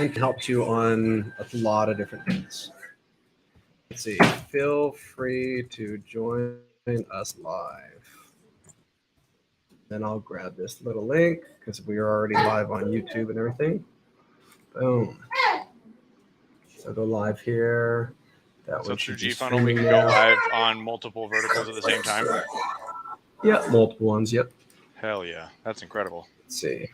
can help you on a lot of different things. Let's see. Feel free to join us live. Then I'll grab this little link because we are already live on YouTube and everything. Boom. So go live here. So through G-Funnel, we can go live on multiple verticals at the same time? Yeah, multiple ones. Yep. Hell yeah. That's incredible. Let's see.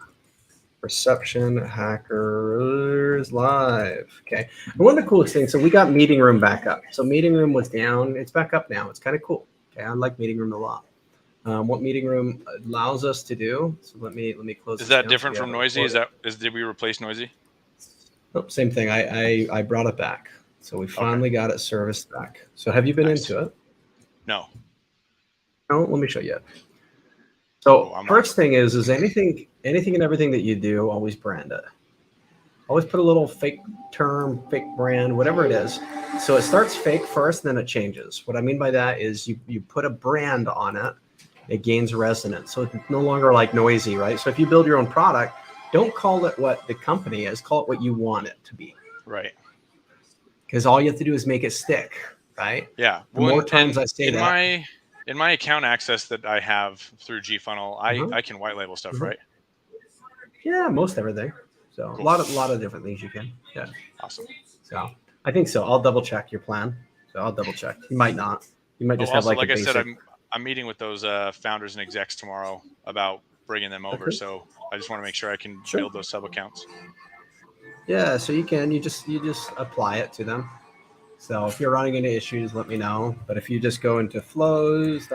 Reception Hackers Live. Okay. And one of the coolest things, so we got Meeting Room back up. So Meeting Room was down. It's back up now. It's kind of cool. Okay. I like Meeting Room a lot. What Meeting Room allows us to do. So let me close. Is that different from Noisy? Did we replace Noisy? Nope, same thing. I brought it back. So we finally got it serviced back. So have you been into it? No. No, let me show you. So first thing is anything and everything that you do, always brand it. Always put a little fake term, fake brand, whatever it is. So it starts fake first, then it changes. What I mean by that is you put a brand on it, it gains resonance. So it's no longer like Noisy, right? So if you build your own product, don't call it what the company is, call it what you want it to be. Right. Because all you have to do is make it stick, right? Yeah. The more times I say that. In my account access that I have through G-Funnel, I can white label stuff, right? Yeah, most everything. So cool. a lot of different things you can. Yeah. Awesome. So I think so. I'll double check your plan. So I'll double check. You might not. You might just have like I said, I'm meeting with those founders and execs tomorrow about bringing them over. So I just want to make sure I can build those sub accounts. Yeah, so you can. You just apply it to them. So if you're running into issues, let me know. But if you just go into flows,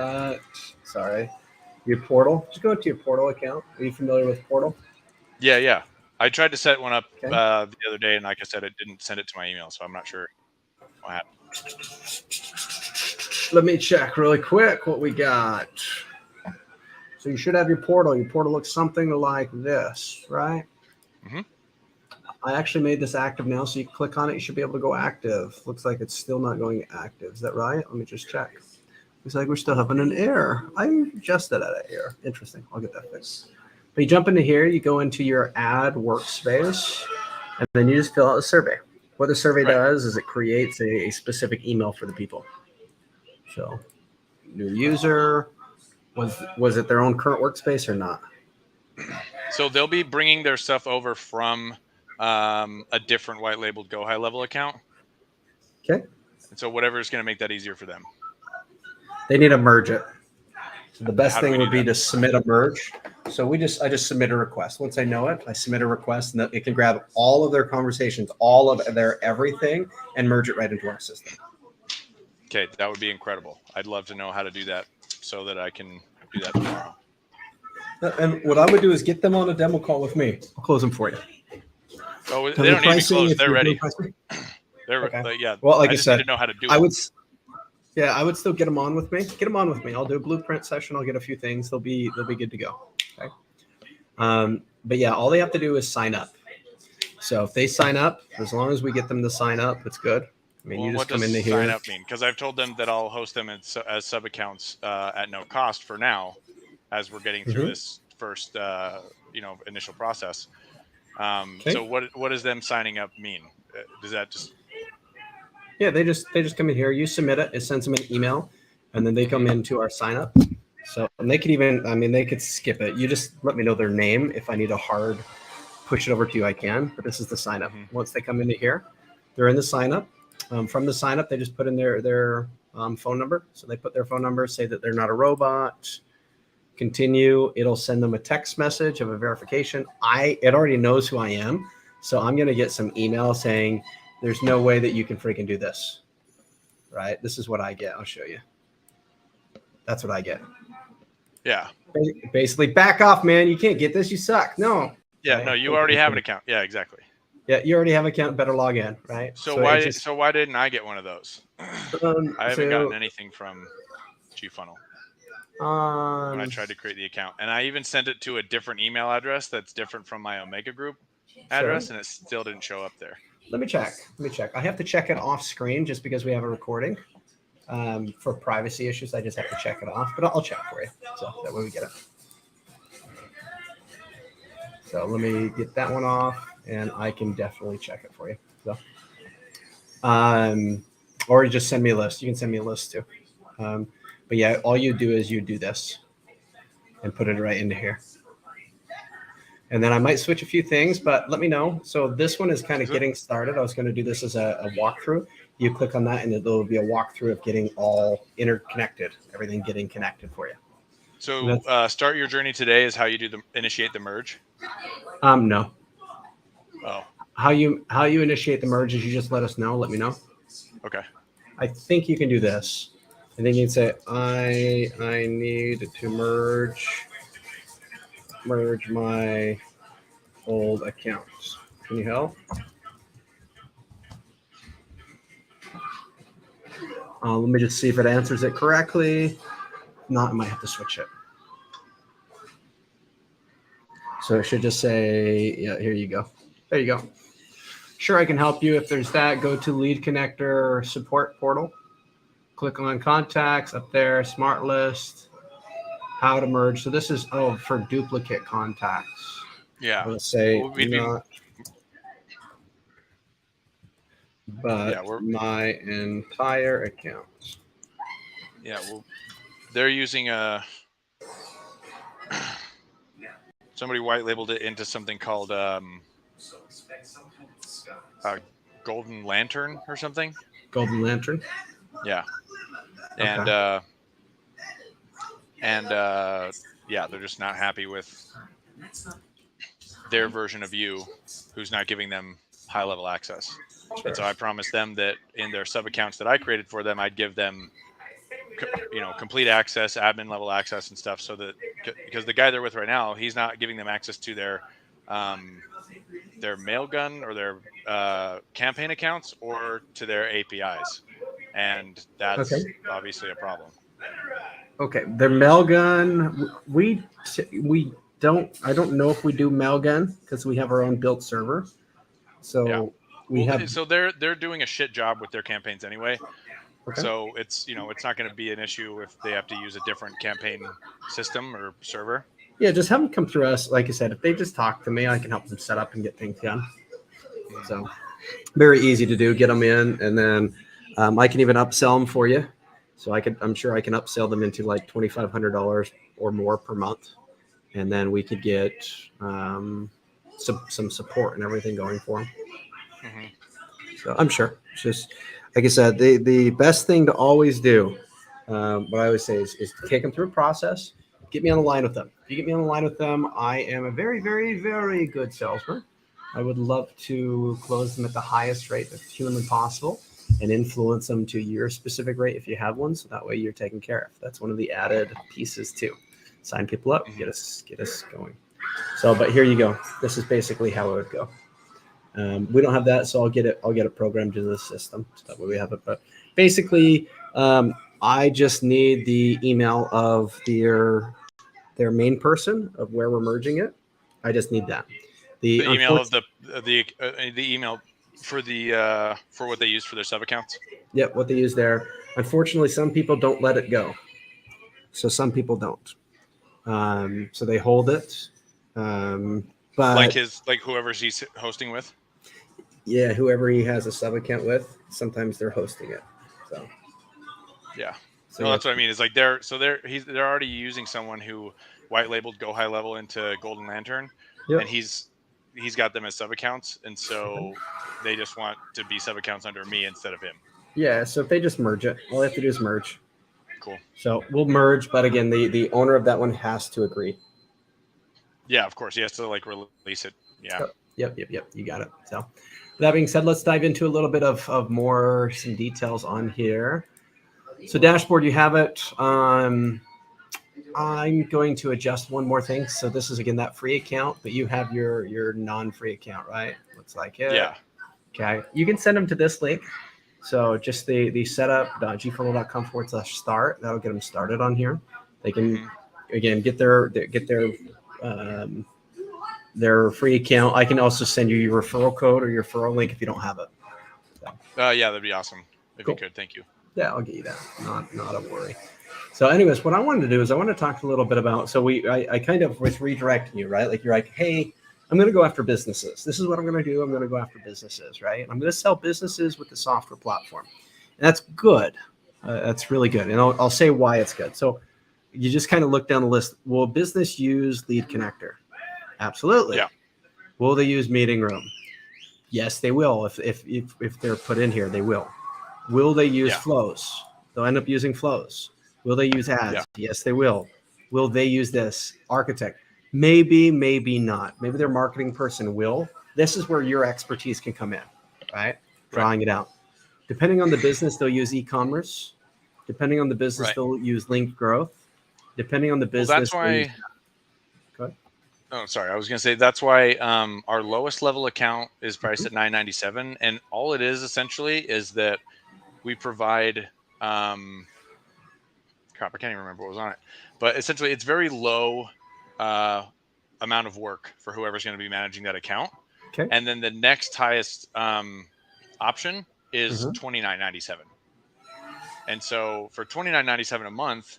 your portal, just go into your portal account. Are you familiar with portal? Yeah. I tried to set one up the other day, and like I said, it didn't send it to my email, so I'm not sure what happened. Let me check really quick what we got. So you should have your portal. Your portal looks something like this, right? Mm-hmm. I actually made this active now, so you click on it, you should be able to go active. Looks like it's still not going active. Is that right? Let me just check. Looks like we're still having an error. I just had an error. Interesting. I'll get that fixed. But you jump into here, you go into your ad workspace, and then you just fill out a survey. What the survey does is it creates a specific email for the people. So, new user, was it their own current workspace or not? So they'll be bringing their stuff over from a different white labeled Go High Level account. Okay. And so whatever is going to make that easier for them. They need to merge it. So the best thing would be to submit a merge. So I just submit a request. Once I know it, I submit a request, and it can grab all of their conversations, all of their everything, and merge it right into our system. Okay, that would be incredible. I'd love to know how to do that so that I can do that tomorrow. And what I would do is get them on a demo call with me. I'll close them for you. Oh, they don't need to be closed. They're ready. Yeah. Well, like I just need said, to know how to do it. I would still get them on with me. Get them on with me. I'll do a blueprint session. I'll get a few things. They'll be good to go. Okay. But yeah, all they have to do is sign up. So if they sign up, as long as we get them to sign up, it's good. I mean, you just come into here. What does sign up mean? Because I've told them that I'll host them as sub accounts at no cost for now, as we're getting through this first initial process. So what does them signing up mean? Does that just? Yeah, they just come in here. You submit it. It sends them an email, and then they come into our sign up. So and they could they could skip it. You just let me know their name. If I need a hard push it over to you, I can. But this is the sign up. Once they come into here, they're in the sign up. From the sign up, they just put in their phone number. So they put their phone number, say that they're not a robot. Continue. It'll send them a text message of a verification. It already knows who I am, so I'm gonna get some email saying there's no way that you can freaking do this. Right? This is what I get. I'll show you. That's what I get. Yeah. Basically, back off, man. You can't get this. You suck. No. Yeah. No, you already have an account. Yeah, exactly. Yeah, you already have an account. Better log in, right? So why didn't I get one of those? I haven't gotten anything from G-Funnel. When I tried to create the account, and I even sent it to a different email address that's different from my Omega Group address, and it still didn't show up there. Let me check. I have to check it off screen just because we have a recording. For privacy issues, I just have to check it off, but I'll check for you. So that way we get it. So let me get that one off. and I can definitely check it for you. So, or you just send me a list. You can send me a list too. But yeah, all you do is you do this and put it right into here. And then I might switch a few things, but let me know. So this one is kind of getting started. I was going to do this as a walkthrough. You click on that and it'll be a walkthrough of getting all interconnected, everything getting connected for you. So start your journey today is how you do initiate the merge? No. Oh. How you initiate the merge is you just let us know, let me know. Okay. I think you can do this. I think you can say, I need to merge my old accounts. Can you help? Let me just see if it answers it correctly. If not, I might have to switch it. So it should just say, yeah, here you go. There you go. Sure, I can help you. If there's that, go to Lead Connector Support Portal. Click on Contacts up there, Smart List, How to Merge. So this is, for duplicate contacts. Yeah. Let's say my entire account. Yeah, well, they're using somebody white labeled it into something called Golden Lantern or something. Golden Lantern. Yeah. And okay. Yeah, they're just not happy with their version of you, who's not giving them high level access. Sure. And so I promised them that in their sub accounts that I created for them, I'd give them, complete access, admin level access and stuff, so that, because the guy they're with right now, he's not giving them access to their Mailgun or their campaign accounts or to their APIs, and that's obviously a problem. Okay, their Mailgun, we don't. I don't know if we do Mailgun because we have our own built server. So So they're doing a shit job with their campaigns anyway. Okay. So it's not going to be an issue if they have to use a different campaign system or server. Yeah, just have them come through us. Like I said, if they just talk to me, I can help them set up and get things done. So very easy to do. Get them in, and then I can even upsell them for you. So I'm sure I can upsell them into like $2,500 or more per month, and then we could get some support and everything going for them. Mm-hmm. So I'm sure it's just, like I said, the best thing to always do, what I always say is take them through a process. Get me on the line with them. If you get me on the line with them, I am a very, very, very good salesman. I would love to close them at the highest rate that's humanly possible and influence them to your specific rate if you have one. So that way you're taken care of. That's one of the added pieces too. Sign people up, get us going. So, but here you go. This is basically how it would go. We don't have that, so I'll get it programmed into the system. So that way we have it. But basically, I just need the email of their main person of where we're merging it. I just need that. The email of the email for what they use for their sub accounts. Yep, what they use there. Unfortunately, some people don't let it go. So some people don't. So they hold it. But like whoever's he's hosting with. Yeah, whoever he has a sub account with, sometimes they're hosting it. So yeah. So no, that's what I mean. Is like they're already using someone who white labeled Go High Level into Golden Lantern, and he's got them as sub accounts, and so they just want to be sub accounts under me instead of him. Yeah. So if they just merge it, all they have to do is merge. Cool. So we'll merge, but again, the owner of that one has to agree. Yeah, of course, he has to like release it. Yeah. Yep. You got it. So that being said, let's dive into a little bit of some details on here. So dashboard, you have it. I'm going to adjust one more thing. So this is, again, that free account, but you have your non-free account, right? Looks like it. Yeah. Okay. You can send them to this link. So just the setup.gfunnel.com/start. That'll get them started on here. They can, again, get their free account. I can also send you your referral code or your referral link if you don't have it. So. Yeah, that'd be awesome. If you could, thank you. Yeah, I'll get you that. Not a worry. So anyways, what I wanted to do is I want to talk a little bit about, so I kind of was redirecting you, right? Like you're like, hey, I'm going to go after businesses. This is what I'm going to do. I'm going to go after businesses, right? I'm going to sell businesses with the software platform. And that's good. That's really good. And I'll say why it's good. So you just kind of look down the list. Will a business use Lead Connector? Absolutely. Yeah. Will they use Meeting Room? Yes, they will. If they're put in here, they will. Will they use flows? They'll end up using flows. Will they use ads? Yeah. Yes, they will. Will they use this? Architect? Maybe, maybe not. Maybe their marketing person will. This is where your expertise can come in, right? Drawing it out. Depending on the business, they'll use e-commerce. Depending on the business, they'll use link growth. Depending on the business, that's why. Go ahead. Oh, sorry. I was going to say that's why our lowest level account is priced at $9.97, and all it is essentially is that we provide. Crap, I can't even remember what was on it, but essentially it's very low amount of work for whoever's going to be managing that account. Okay. And then the next highest option is $29.97. And so for $29.97 a month,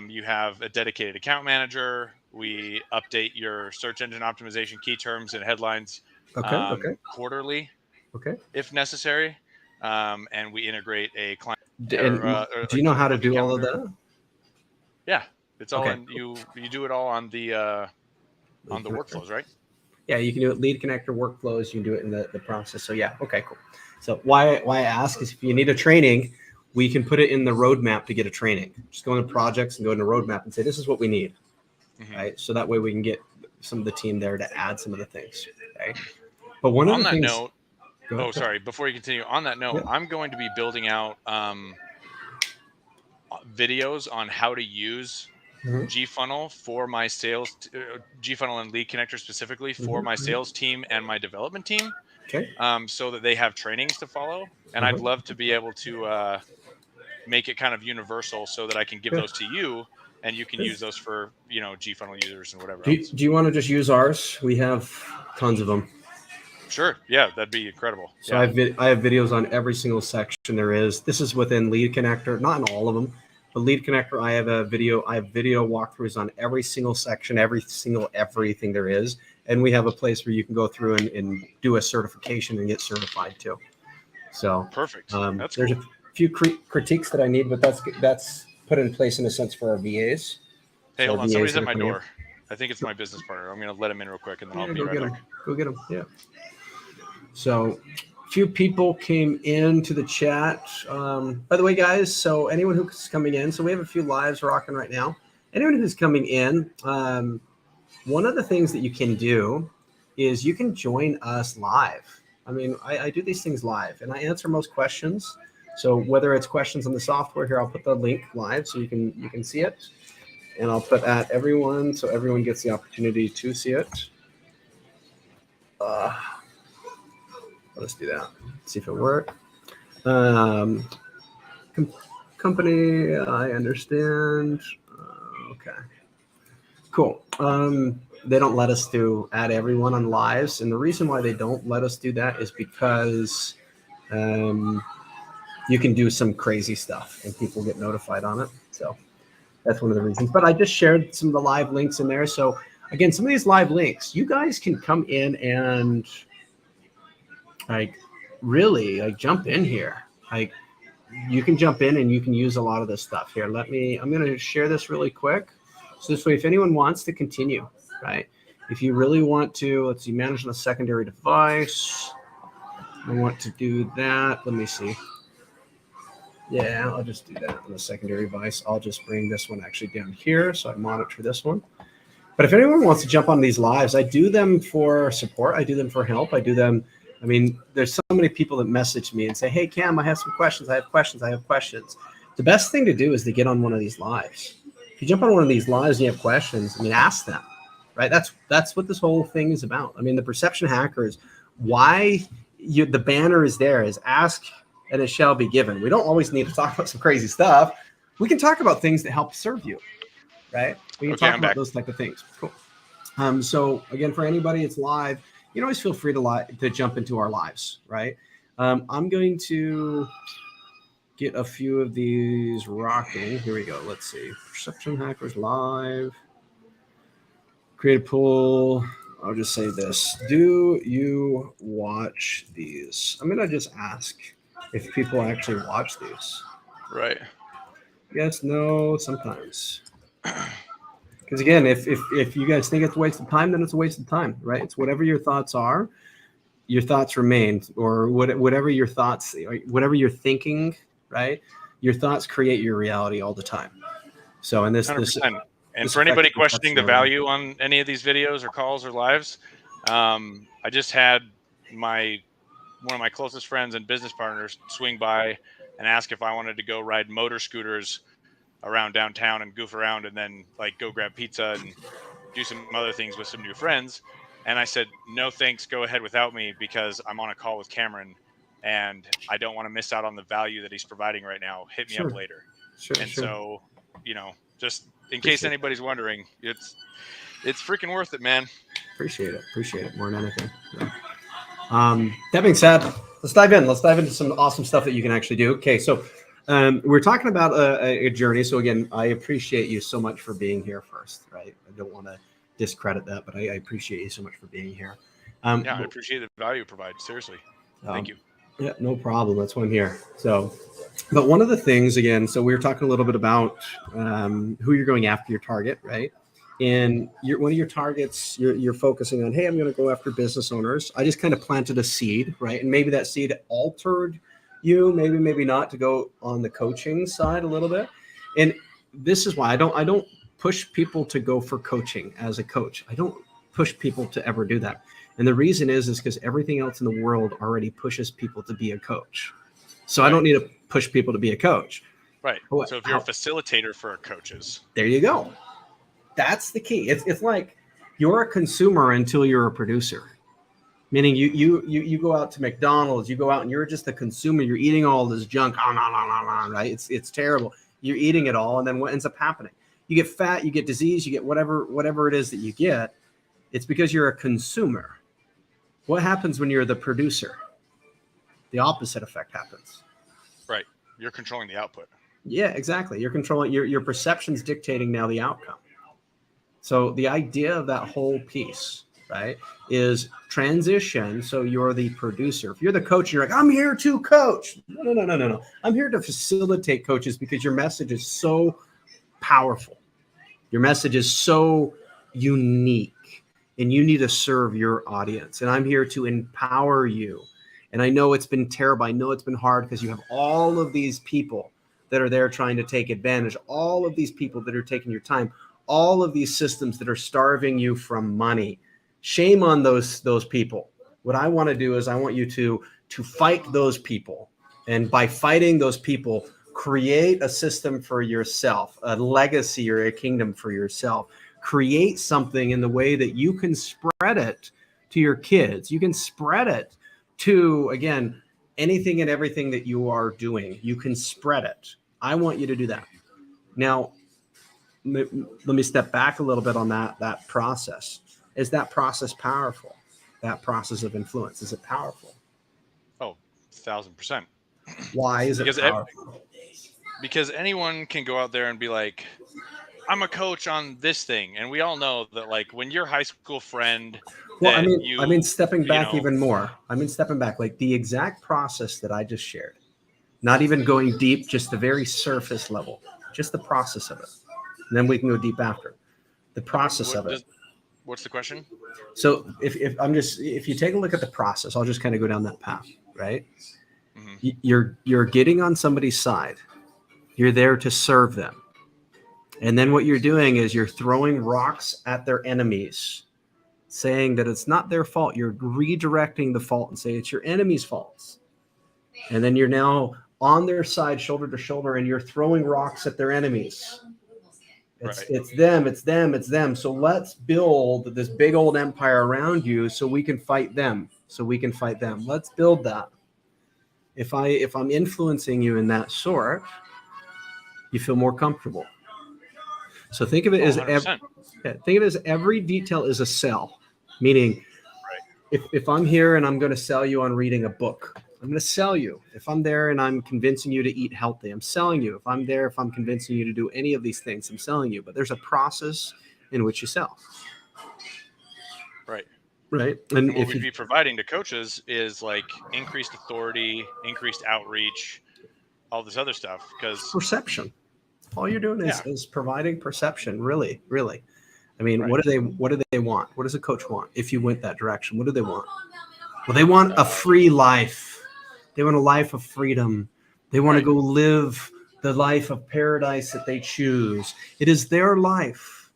you have a dedicated account manager. We update your search engine optimization key terms and headlines quarterly, if necessary. And we integrate a client. Do you know how to do all of that? Yeah, it's all in, you do it all on the workflows, right? Yeah, you can do it Lead Connector workflows. You can do it in the process. So yeah, okay, cool. So why I ask is if you need a training, we can put it in the roadmap to get a training. Just go into projects and go into roadmap and say, this is what we need, right? So that way we can get some of the team there to add some of the things, okay? But one of the things... On that note, sorry, before you continue, on that note, I'm going to be building out videos on how to use G-Funnel for my sales, G-Funnel and Lead Connector specifically for my sales team and my development team. Okay. So that they have trainings to follow. And I'd love to be able to make it kind of universal so that I can give those to you and you can use those for, G-Funnel users and whatever else. Do you want to just use ours? We have tons of them. Sure. Yeah, that'd be incredible. So I have videos on every single section there is. This is within Lead Connector, not in all of them, but Lead Connector, I have video walkthroughs on every single section, everything there is. And we have a place where you can go through and do a certification and get certified too. So perfect. There's a few critiques that I need, but that's put in place in a sense for our VAs. Hey, hold on. Somebody's at my door. I think it's my business partner. I'm going to let him in real quick and then I'll be right back. Go get him. Yeah. So a few people came into the chat. By the way, guys, so anyone who's coming in, so we have a few lives rocking right now. Anyone who's coming in, one of the things that you can do is you can join us live. I mean, I do these things live and I answer most questions. So whether it's questions on the software here, I'll put the link live so you can see it. And I'll put at everyone so everyone gets the opportunity to see it. Let's do that. See if it works. Company, I understand. Okay. Cool. They don't let us add everyone on lives. And the reason why they don't let us do that is because you can do some crazy stuff and people get notified on it. So that's one of the reasons. But I just shared some of the live links in there. So again, some of these live links, you guys can come in and really jump in here. You can jump in and you can use a lot of this stuff here. I'm going to share this really quick. So this way, if anyone wants to continue, right? If you really want to, let's see, manage on a secondary device. I want to do that. Let me see. Yeah, I'll just do that on the secondary device. I'll just bring this one actually down here so I monitor this one. But if anyone wants to jump on these lives, I do them for support. I do them for help. I do them. I mean, there's so many people that message me and say, hey, Cam, I have some questions. I have questions. The best thing to do is to get on one of these lives. If you jump on one of these lives and you have questions, I mean, ask them, right? That's what this whole thing is about. I mean, the perception hackers, why the banner is there is ask and it shall be given. We don't always need to talk about some crazy stuff. We can talk about things that help serve you, right? We can talk about those type of things. Cool. So again, for anybody, it's live. You can always feel free to jump into our lives, right? I'm going to get a few of these rocking. Here we go. Let's see. Perception Hackers live. Create a poll. I'll just say this. Do you watch these? I'm going to just ask if people actually watch these. Right. Yes, no, sometimes. Because again, if you guys think it's a waste of time, then it's a waste of time, right? It's whatever your thoughts are, your thoughts remain, or whatever your thoughts, whatever you're thinking, right? Your thoughts create your reality all the time. So in this, 100%. And for anybody questioning the value on any of these videos or calls or lives, I just had one of my closest friends and business partners swing by and ask if I wanted to go ride motor scooters around downtown and goof around, and then like go grab pizza and do some other things with some new friends. And I said, no, thanks. Go ahead without me, because I'm on a call with Cameron and I don't want to miss out on the value that he's providing right now. Hit me up later. So, just in case anybody's wondering, it's freaking worth it, man. Appreciate it more than anything. Yeah. That being said, let's dive in. Let's dive into some awesome stuff that you can actually do. Okay, so we're talking about a journey. So again, I appreciate you so much for being here first, right? I don't want to discredit that, but I appreciate you so much for being here. I appreciate the value you provide. Seriously. Thank you. Yeah, no problem. That's why I'm here. So, but one of the things, again, so we were talking a little bit about who you're going after, your target, right? And one of your targets, you're focusing on, hey, I'm going to go after business owners. I just kind of planted a seed, right? And maybe that seed altered you, maybe not, to go on the coaching side a little bit. And this is why I don't push people to go for coaching as a coach. I don't push people to ever do that. And the reason is because everything else in the world already pushes people to be a coach. So I don't need to push people to be a coach. Right. So if you're a facilitator for coaches. There you go. That's the key. It's like you're a consumer until you're a producer. Meaning you go out to McDonald's, you go out and you're just a consumer. You're eating all this junk, right? It's terrible. You're eating it all, and then what ends up happening? You get fat, you get disease, you get whatever it is that you get. It's because you're a consumer. What happens when you're the producer? The opposite effect happens. Right. You're controlling the output. Yeah, exactly. You're controlling your perceptions, dictating now the outcome. So the idea of that whole piece, right, is transition. So you're the producer. If you're the coach, you're like, I'm here to coach. No. I'm here to facilitate coaches, because your message is so powerful. Your message is so unique, and you need to serve your audience. And I'm here to empower you. And I know it's been terrible. I know it's been hard, because you have all of these people that are there trying to take advantage, all of these people that are taking your time, all of these systems that are starving you from money. Shame on those people. What I want to do is I want you to fight those people. And by fighting those people, create a system for yourself, a legacy or a kingdom for yourself. Create something in the way that you can spread it to your kids. You can spread it to, again, anything and everything that you are doing. You can spread it. I want you to do that. Now, let me step back a little bit on that process. Is that process powerful? That process of influence, is it powerful? Oh, 1,000%. Why is it powerful? Because anyone can go out there and be like, I'm a coach on this thing. And we all know that, like, when your high school friend. Well, I mean, stepping back even more. I mean, stepping back, like the exact process that I just shared, not even going deep, just the very surface level, just the process of it. And then we can go deep after the process of it. What's the question? So if you take a look at the process, I'll just kind of go down that path, right? Mm-hmm. You're getting on somebody's side. You're there to serve them. And then what you're doing is you're throwing rocks at their enemies, saying that it's not their fault. You're redirecting the fault and say it's your enemy's fault. And then you're now on their side, shoulder to shoulder, and you're throwing rocks at their enemies. It's them. So let's build this big old empire around you so we can fight them. Let's build that. If I'm influencing you in that sort, you feel more comfortable. So think of it as every detail is a sell. Meaning, if I'm here and I'm going to sell you on reading a book, I'm going to sell you. If I'm there and I'm convincing you to eat healthy, I'm selling you. If I'm convincing you to do any of these things, I'm selling you. But there's a process in which you sell. Right. And what we'd be providing to coaches is like increased authority, increased outreach, all this other stuff. Because perception. All you're doing is providing perception. Really. I mean, Right. what do they want? What does a coach want? If you went that direction, what do they want? Well, they want a free life. They want a life of freedom. They want to go live the life of paradise that they choose. It is their life.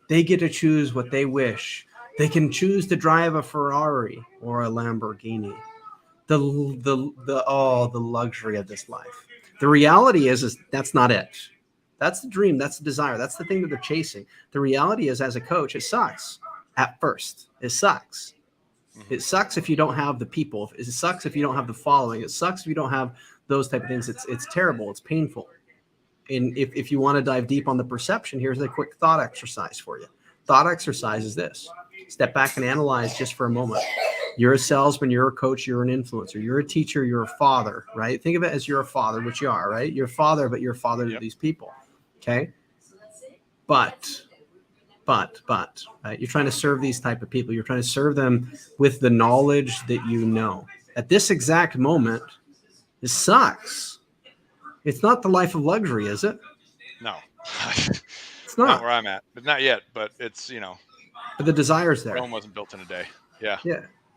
They get to choose what they wish. They can choose to drive a Ferrari or a Lamborghini. The luxury of this life. The reality is that's not it. That's the dream. That's the desire. That's the thing that they're chasing. The reality is, as a coach, it sucks at first. It sucks. It sucks if you don't have the people. It sucks if you don't have the following. It sucks if you don't have those type of things. It's terrible. It's painful. And if you want to dive deep on the perception, here's a quick thought exercise for you. Thought exercise is this. Step back and analyze just for a moment. You're a salesman, you're a coach, you're an influencer, you're a teacher, you're a father, right? Think of it as you're a father, which you are, right? You're a father, but you're a father to these people, okay? But, right? You're trying to serve these type of people. You're trying to serve them with the knowledge that you know. At this exact moment, it sucks. It's not the life of luxury, is it? No. It's not where I'm at, but not yet. But it's, but the desire's there. Rome wasn't built in a day. Yeah.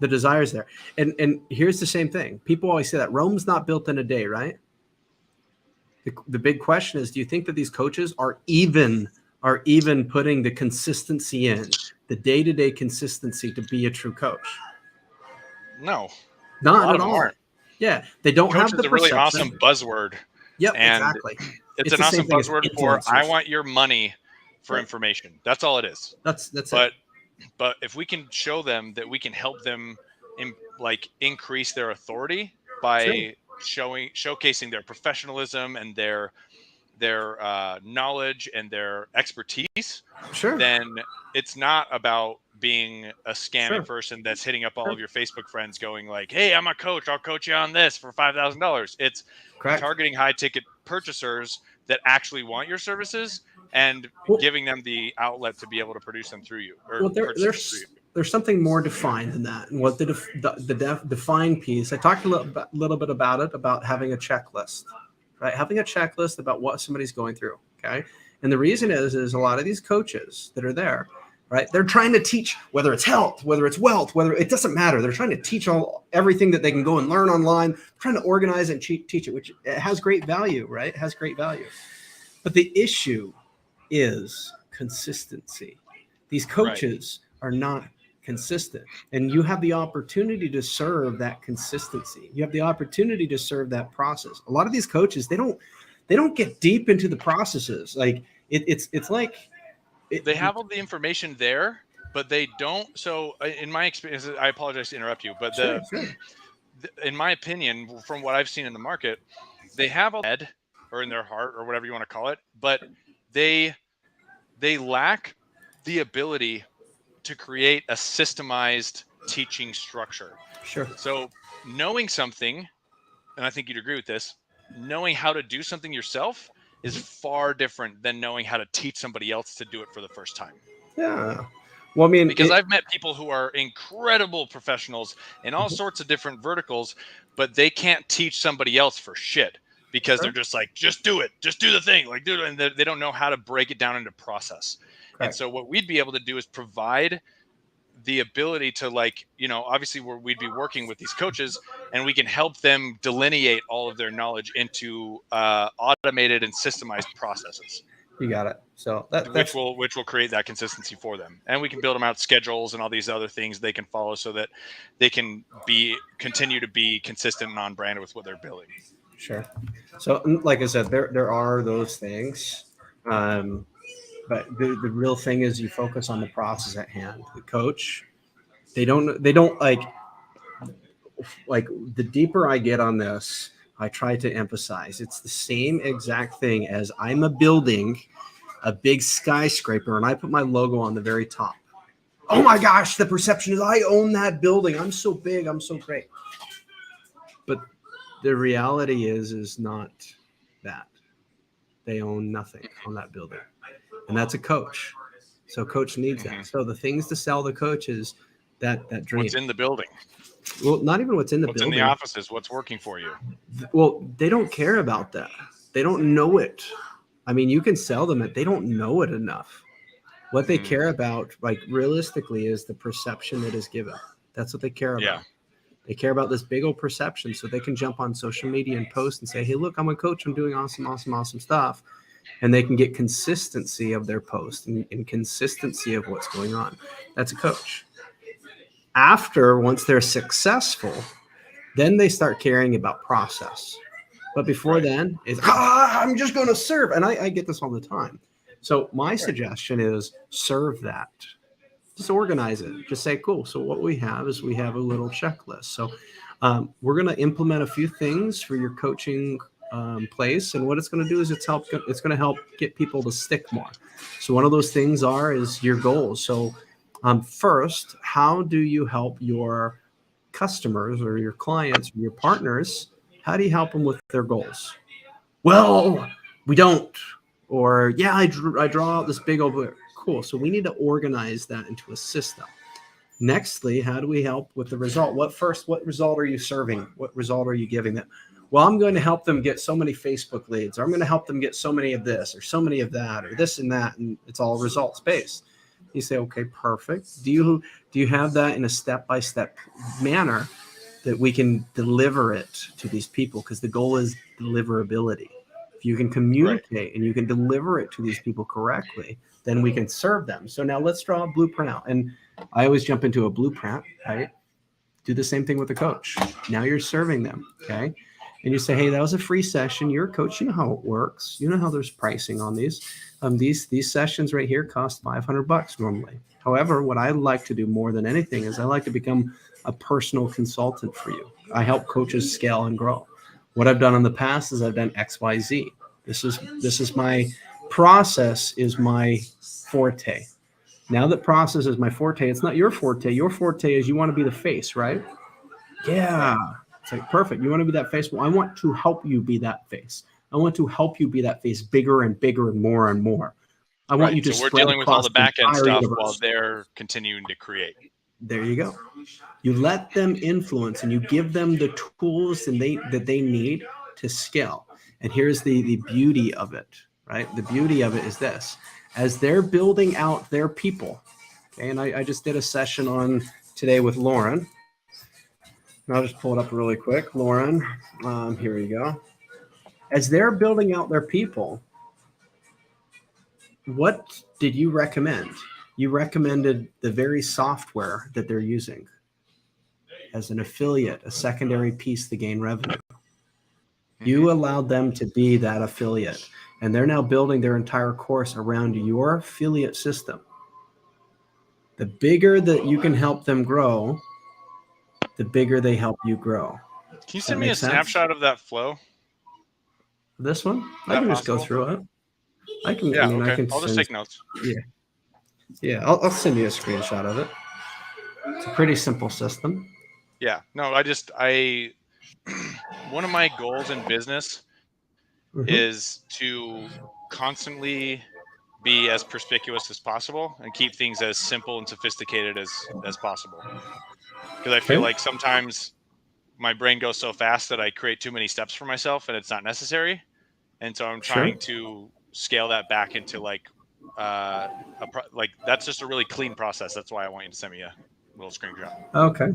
The desire's there. And here's the same thing. People always say that Rome's not built in a day, right? The big question is, do you think that these coaches are even putting the consistency in, the day-to-day consistency to be a true coach? No. Not at all. Yeah. They don't have the perception. It's a really awesome buzzword. Yep, exactly. It's an awesome buzzword for I want your money for information. That's all it is. That's it. But if we can show them that we can help them increase their authority by showcasing their professionalism and their knowledge and their expertise, then it's not about being a scammy person that's hitting up all of your Facebook friends going like, hey, I'm a coach, I'll coach you on this for $5,000. It's targeting high ticket purchasers that actually want your services and giving them the outlet to be able to produce them through you. There's something more defined than that. And what the defined piece, I talked a little bit about it, about having a checklist, right? Having a checklist about what somebody's going through, okay? And the reason is a lot of these coaches that are there, right? They're trying to teach, whether it's health, whether it's wealth, whether it doesn't matter. They're trying to teach everything that they can go and learn online. They're trying to organize and teach it, which it has great value, right? It has great value. But the issue is consistency. These coaches are not consistent, and you have the opportunity to serve that consistency. You have the opportunity to serve that process. A lot of these coaches, they don't get deep into the processes. Like it's like they have all the information there, but they don't. So in my experience, I apologize to interrupt you, but in my opinion, from what I've seen in the market, they have a head or in their heart or whatever you want to call it, but they lack the ability to create a systemized teaching structure. Sure. So knowing something, and I think you'd agree with this, knowing how to do something yourself is far different than knowing how to teach somebody else to do it for the first time. Yeah. Well, I mean, because I've met people who are incredible professionals in all sorts of different verticals, but they can't teach somebody else for shit because they're just like, just do it, just do the thing, like do it, and they don't know how to break it down into process. And so what we'd be able to do is provide the ability to, like, obviously we'd be working with these coaches and we can help them delineate all of their knowledge into automated and systemized processes. You got it. So which will create that consistency for them. And we can build them out schedules and all these other things they can follow so that they can continue to be consistent and on brand with what they're building. Sure. So like I said, there are those things. But the real thing is you focus on the process at hand. The coach, they don't like the deeper I get on this, I try to emphasize it's the same exact thing as I'm building a big skyscraper and I put my logo on the very top. Oh my gosh, the perception is I own that building. I'm so big. I'm so great. But the reality is not that. They own nothing on that building. And that's a coach. So coach needs that. So the things to sell the coaches, that dream. What's in the building? Well, not even what's in the building. What's in the offices? What's working for you? Well, they don't care about that. They don't know it. I mean, you can sell them it. They don't know it enough. What they care about, like realistically, is the perception that is given. That's what they care about. Yeah. They care about this big old perception, so they can jump on social media and post and say, hey, look, I'm a coach. I'm doing awesome stuff. And they can get consistency of their post and consistency of what's going on. That's a coach. Once they're successful, then they start caring about process. But before then, it's, I'm just going to serve. And I get this all the time. So my suggestion is serve that. Just organize it. Just say, cool. So what we have is we have a little checklist. So we're going to implement a few things for your coaching place. And what it's going to do is it's going to help get people to stick more. So one of those things is your goals. So first, how do you help your customers or your clients or your partners? How do you help them with their goals? Well, we don't. Or, yeah, I draw out this big old, cool. So we need to organize that into a system. Nextly, how do we help with the result? What result are you serving? What result are you giving them? Well, I'm going to help them get so many Facebook leads, or I'm going to help them get so many of this or so many of that or this and that. And it's all results based. You say, okay, perfect. Do you have that in a step-by-step manner that we can deliver it to these people? Because the goal is deliverability. If you can communicate and you can deliver it to these people correctly, then we can serve them. So now let's draw a blueprint out. And I always jump into a blueprint, right? Do the same thing with the coach. Now you're serving them, okay? And you say, hey, that was a free session. You're a coach. You know how it works. You know how there's pricing on these. These sessions right here cost $500 normally. However, what I like to do more than anything is I like to become a personal consultant for you. I help coaches scale and grow. What I've done in the past is I've done X, Y, Z. This is my process is my forte. Now that process is my forte, it's not your forte. Your forte is you want to be the face, right? Yeah. It's like, perfect. You want to be that face? Well, I want to help you be that face. I want to help you be that face bigger and bigger and more and more. I want you to spread. So we're dealing with all the back end stuff while they're continuing to create. There you go. You let them influence and you give them the tools that they need to scale. And here's the beauty of it, right? The beauty of it is this. As they're building out their people, okay, and I just did a session on today with Lauren. And I'll just pull it up really quick. Lauren, here we go. As they're building out their people, what did you recommend? You recommended the very software that they're using as an affiliate, a secondary piece to gain revenue. You allowed them to be that affiliate, and they're now building their entire course around your affiliate system. The bigger that you can help them grow, the bigger they help you grow. Can you send me a snapshot of that flow? This one? I can just go through it. I can. Yeah, I mean, okay. I can. I'll just take notes. Yeah. I'll send you a screenshot of it. It's a pretty simple system. Yeah. No, one of my goals in business is to constantly be as perspicuous as possible and keep things as simple and sophisticated as possible. Because I feel like sometimes my brain goes so fast that I create too many steps for myself and it's not necessary. And so I'm trying to scale that back into that's just a really clean process. That's why I want you to send me a little screenshot. Okay.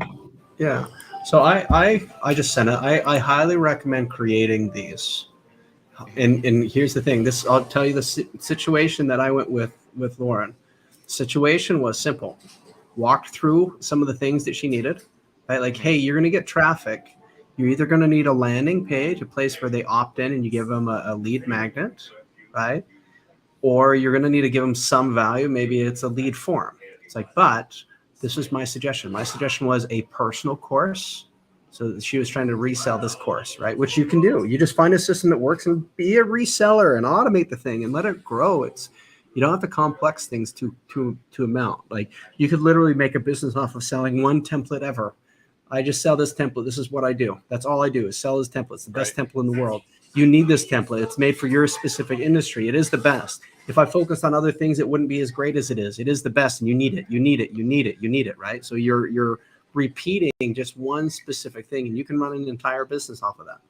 Yeah. So I just sent it. I highly recommend creating these. And here's the thing. I'll tell you the situation that I went with Lauren. Situation was simple. Walked through some of the things that she needed. Right? Like, hey, you're going to get traffic. You're either going to need a landing page, a place where they opt in and you give them a lead magnet, right? Or you're going to need to give them some value. Maybe it's a lead form. It's like, but this is my suggestion. My suggestion was a personal course. So she was trying to resell this course, right? Which you can do. You just find a system that works and be a reseller and automate the thing and let it grow. You don't have to complex things to amount. Like you could literally make a business off of selling one template ever. I just sell this template. This is what I do. That's all I do is sell this template. It's the best template in the world. You need this template. It's made for your specific industry. It is the best. If I focused on other things, it wouldn't be as great as it is. It is the best, and you need it. You need it. You need it. You need it. Right. So you're repeating just one specific thing, and you can run an entire business off of that.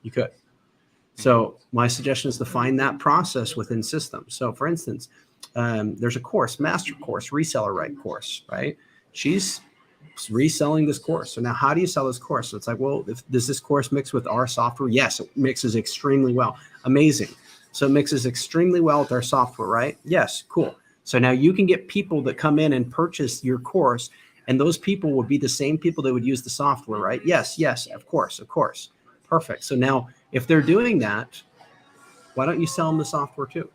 You could. So my suggestion is to find that process within systems. So for instance, there's a course, master course, reseller right course, right? She's reselling this course. So now how do you sell this course? So it's like, well, does this course mix with our software? Yes, it mixes extremely well. Amazing. So it mixes extremely well with our software, right? Yes, cool. So now you can get people that come in and purchase your course, and those people would be the same people that would use the software, right? Yes, of course. Perfect. So now if they're doing that, why don't you sell them the software too?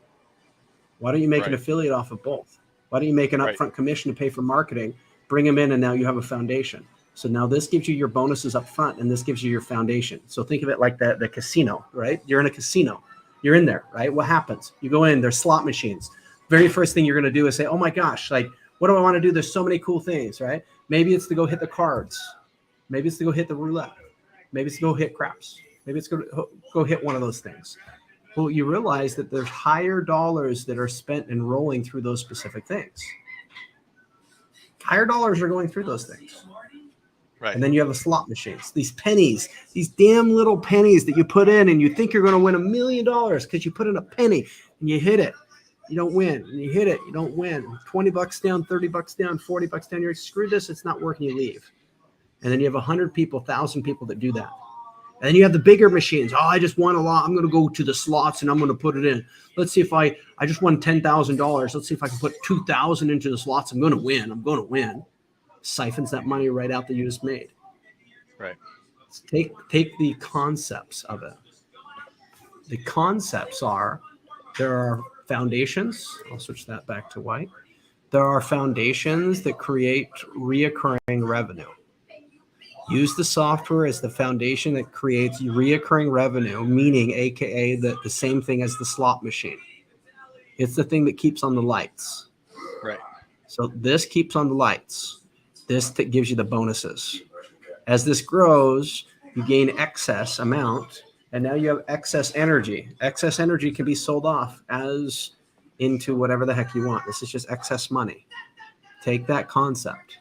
Why don't you make an affiliate off of both? Why don't you make an upfront commission to pay for marketing, bring them in, and now you have a foundation. So now this gives you your bonuses up front, and this gives you your foundation. So think of it like the casino, right? You're in a casino. You're in there, right? What happens? You go in, there's slot machines. Very first thing you're going to do is say, oh my gosh, like, what do I want to do? There's so many cool things, right? Maybe it's to go hit the cards. Maybe it's to go hit the roulette. Maybe it's to go hit craps. Maybe it's to go hit one of those things. Well, you realize that there's higher dollars that are spent in rolling through those specific things. Higher dollars are going through those things. Right. And then you have the slot machines, these pennies, these damn little pennies that you put in, and you think you're going to win $1 million because you put in a penny and you hit it. You don't win. And you hit it. You don't win. $20 down, $30 down, $40 down. You're like, screw this. It's not working. You leave. And then you have 100 people, 1,000 people that do that. And then you have the bigger machines. Oh, I just won a lot. I'm going to go to the slots and I'm going to put it in. Let's see if I just won $10,000. Let's see if I can put 2,000 into the slots. I'm going to win. I'm going to win. Siphons that money right out that you just made. Right. Take the concepts of it. The concepts are, there are foundations. I'll switch that back to white. There are foundations that create reoccurring revenue. Use the software as the foundation that creates reoccurring revenue, meaning AKA the same thing as the slot machine. It's the thing that keeps on the lights. Right. So this keeps on the lights. This that gives you the bonuses. As this grows, you gain excess amount, and now you have excess energy. Excess energy can be sold off as into whatever the heck you want. This is just excess money. Take that concept.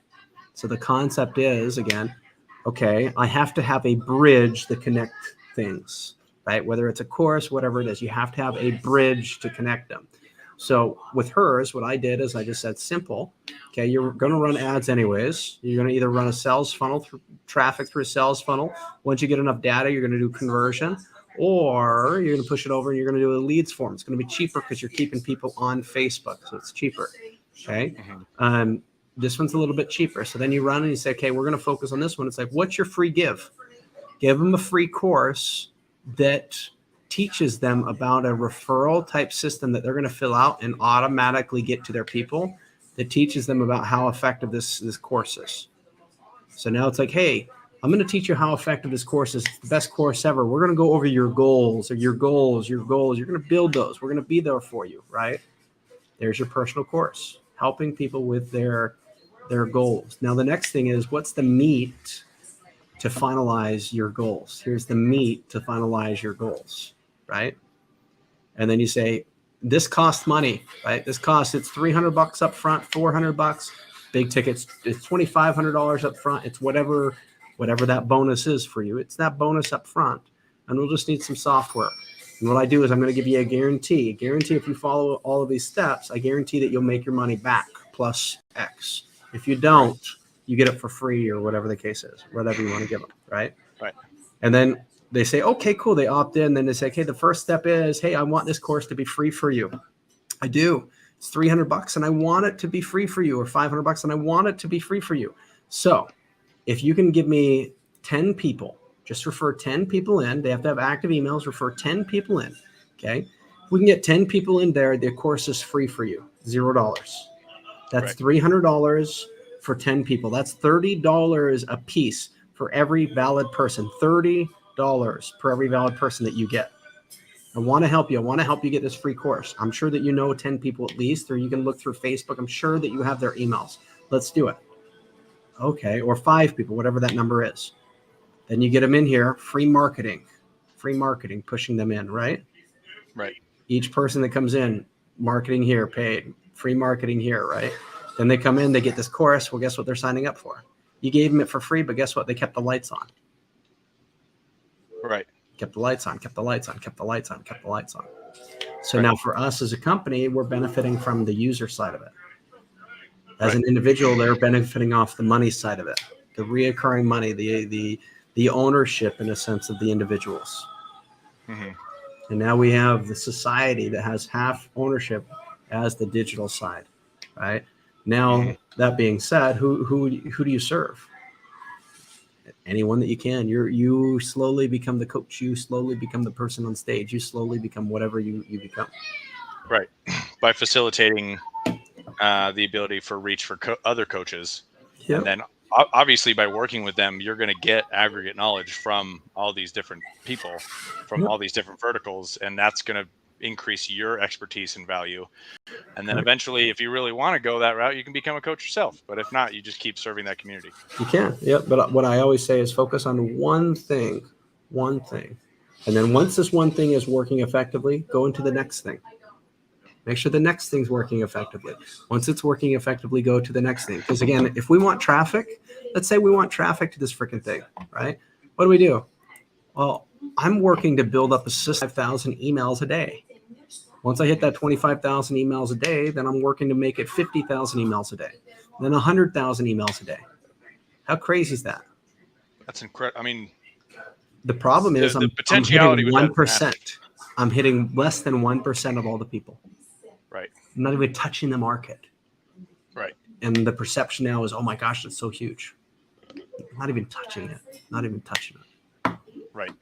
So the concept is, again, okay, I have to have a bridge to connect things, right? Whether it's a course, whatever it is, you have to have a bridge to connect them. So with hers, what I did is I just said simple. Okay, you're going to run ads anyways. You're going to either run a sales funnel, through traffic through a sales funnel. Once you get enough data, you're going to do conversion, or you're going to push it over and you're going to do a leads form. It's going to be cheaper because you're keeping people on Facebook, so it's cheaper. Okay. This one's a little bit cheaper. So then you run and you say, okay, we're going to focus on this one. It's like, what's your free give? Give them a free course that teaches them about a referral type system that they're going to fill out and automatically get to their people, that teaches them about how effective this course is. So now it's like, hey, I'm going to teach you how effective this course is. It's the best course ever. We're going to go over your goals. You're going to build those. We're going to be there for you, right? There's your personal course, helping people with their goals. Now, the next thing is, what's the meat to finalize your goals? Here's the meat to finalize your goals, right? And then you say, this costs money, right? It's $300 up front, $400, big tickets. It's $2,500 up front. It's whatever that bonus is for you. It's that bonus up front, and we'll just need some software. And what I do is I'm going to give you a guarantee. If you follow all of these steps, I guarantee that you'll make your money back plus X. If you don't, you get it for free or whatever the case is, whatever you want to give them, right? Right. And then they say, okay, cool. They opt in. Then they say, okay, the first step is, hey, I want this course to be free for you. I do. It's $300 and I want it to be free for you, or $500 and I want it to be free for you. So if you can give me 10 people, just refer 10 people in. They have to have active emails. Refer 10 people in. Okay. If we can get 10 people in there, the course is free for you. $0. That's $300 for 10 people. That's $30 a piece for every valid person. $30 per every valid person that you get. I want to help you. I want to help you get this free course. I'm sure that you know 10 people at least, or you can look through Facebook. I'm sure that you have their emails. Let's do it. Okay. Or 5 people, whatever that number is. Then you get them in here, free marketing, pushing them in, right? Right. Each person that comes in, marketing here, paid, free marketing here, right? Then they come in, they get this course. Well, guess what they're signing up for? You gave them it for free, but guess what? They kept the lights on. Right. Kept the lights on, kept the lights on, kept the lights on, kept the lights on. So now for us as a company, we're benefiting from the user side of it. As an individual, they're benefiting off the money side of it, the reoccurring money, the ownership in a sense of the individuals. Mm-hmm. And now we have the society that has half ownership as the digital side, right? Now, that being said, who do you serve? Anyone that you can. You slowly become the coach. You slowly become the person on stage. You slowly become whatever you become. Right. By facilitating the ability for reach for other coaches. Yep. And then obviously by working with them, you're going to get aggregate knowledge from all these different people, from all these different verticals, and that's going to increase your expertise and value. And then eventually, if you really want to go that route, you can become a coach yourself. But if not, you just keep serving that community. You can. Yep. But what I always say is focus on one thing. And then once this one thing is working effectively, go into the next thing. Make sure the next thing's working effectively. Once it's working effectively, go to the next thing. Because again, if we want traffic, let's say we want traffic to this freaking thing, right? What do? Well, I'm working to build up a system of 5,000 emails a day. Once I hit that 25,000 emails a day, then I'm working to make it 50,000 emails a day, then 100,000 emails a day. How crazy is that? That's incredible. I mean, the problem is the potentiality I'm hitting 1%. I'm hitting less than 1% of all the people. Right. I'm not even touching the market. Right. And the perception now is, oh my gosh, it's so huge. Not even touching it. Right.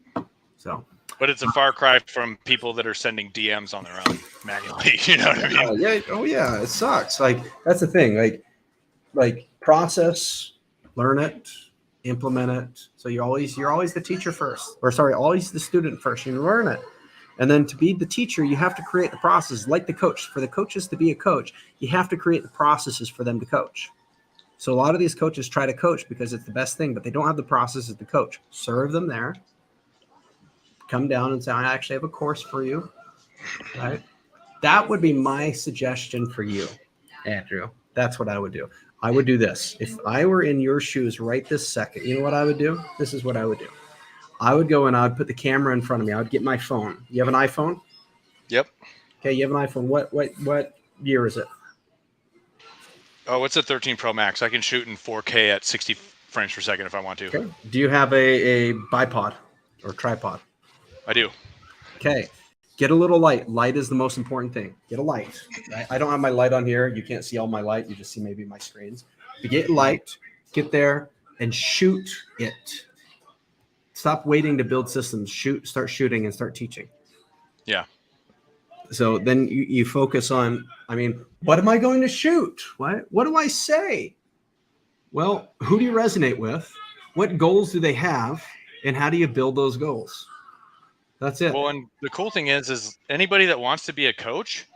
So. But it's a far cry from people that are sending DMs on their own manually. You know what I mean? Yeah. Oh yeah. It sucks. Like that's the thing. Like process, learn it, implement it. So you're always the teacher first, always the student first. You learn it. And then to be the teacher, you have to create the process like the coach. For the coaches to be a coach, you have to create the processes for them to coach. So a lot of these coaches try to coach because it's the best thing, but they don't have the processes to coach. Serve them there. Come down and say, I actually have a course for you. Right? That would be my suggestion for you, Andrew. That's what I would do. I would do this. If I were in your shoes right this second, you know what I would do? This is what I would do. I would go and I would put the camera in front of me. I would get my phone. You have an iPhone? Yep. Okay, you have an iPhone. What year is it? Oh, it's a 13 Pro Max. I can shoot in 4K at 60 frames per second if I want to. Okay. Do you have a bipod or tripod? I do. Okay. Get a little light. Light is the most important thing. Get a light. Right? I don't have my light on here. You can't see all my light. You just see maybe my screens. But get light. Get there and shoot it. Stop waiting to build systems. Start shooting and start teaching. Yeah. So then you focus on, what am I going to shoot? What do I say? Well, who do you resonate with? What goals do they have? And how do you build those goals? That's it. Well, and the cool thing is anybody that wants to be a coach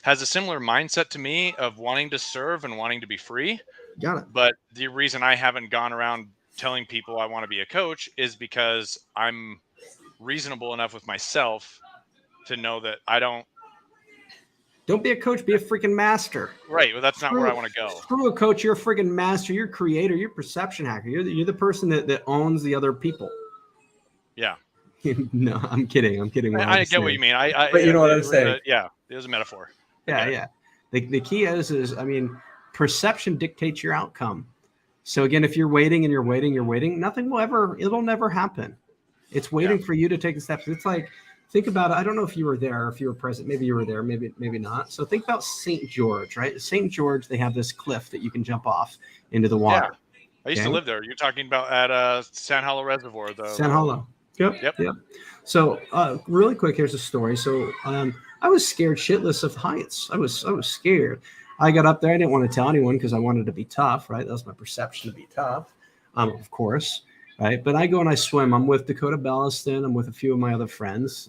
has a similar mindset to me of wanting to serve and wanting to be free. Got it. But the reason I haven't gone around telling people I want to be a coach is because I'm reasonable enough with myself to know that I don't be a coach, be a freaking master. Right. Well, that's not where I want to go. Screw a coach. You're a freaking master. You're a creator. You're a perception hacker. You're the person that owns the other people. Yeah. No, I'm kidding. I get what you mean. But you know what I'm saying? Yeah. It was a metaphor. Yeah. The key is perception dictates your outcome. So again, if you're waiting, it'll never happen. It's waiting for you to take the steps. It's like, think about it. I don't know if you were there, if you were present. Maybe you were there, maybe not. So think about St. George, right? St. George, they have this cliff that you can jump off into the water. Yeah. I used to live there. You're talking about at San Hollow Reservoir, though. San Hollow. Yep. So really quick, here's a story. So I was scared shitless of heights. I was scared. I got up there. I didn't want to tell anyone because I wanted to be tough, right? That was my perception to be tough, of course, right? But I go and I swim. I'm with Dakota Belliston. I'm with a few of my other friends,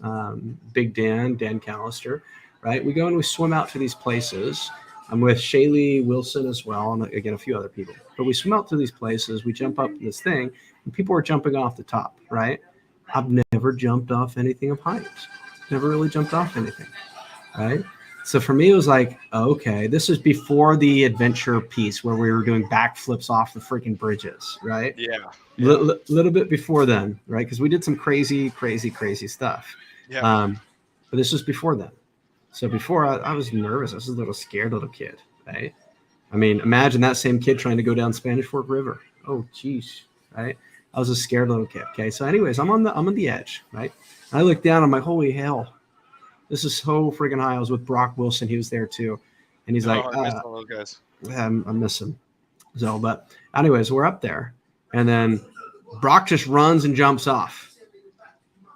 Big Dan Callister, right? We go and we swim out to these places. I'm with Shaylee Wilson as well, and again, a few other people. But we swim out to these places. We jump up this thing, and people are jumping off the top, right? I've never jumped off anything of height. Never really jumped off anything, right? So for me, it was like, okay, this was before the adventure piece where we were doing backflips off the freaking bridges, right? Yeah. Little bit before then, right? Because we did some crazy stuff. Yeah. But this was before then. So before I was nervous. I was a little scared little kid, right? I mean, imagine that same kid trying to go down Spanish Fork River. Oh, geez, right? I was a scared little kid. Okay, so anyways, I'm on the edge, right? I look down. I'm like, holy hell, this is so freaking high. I was with Brock Wilson. He was there too, and he's like, I miss all those guys. I miss him. So, but anyways, we're up there, and then Brock just runs and jumps off,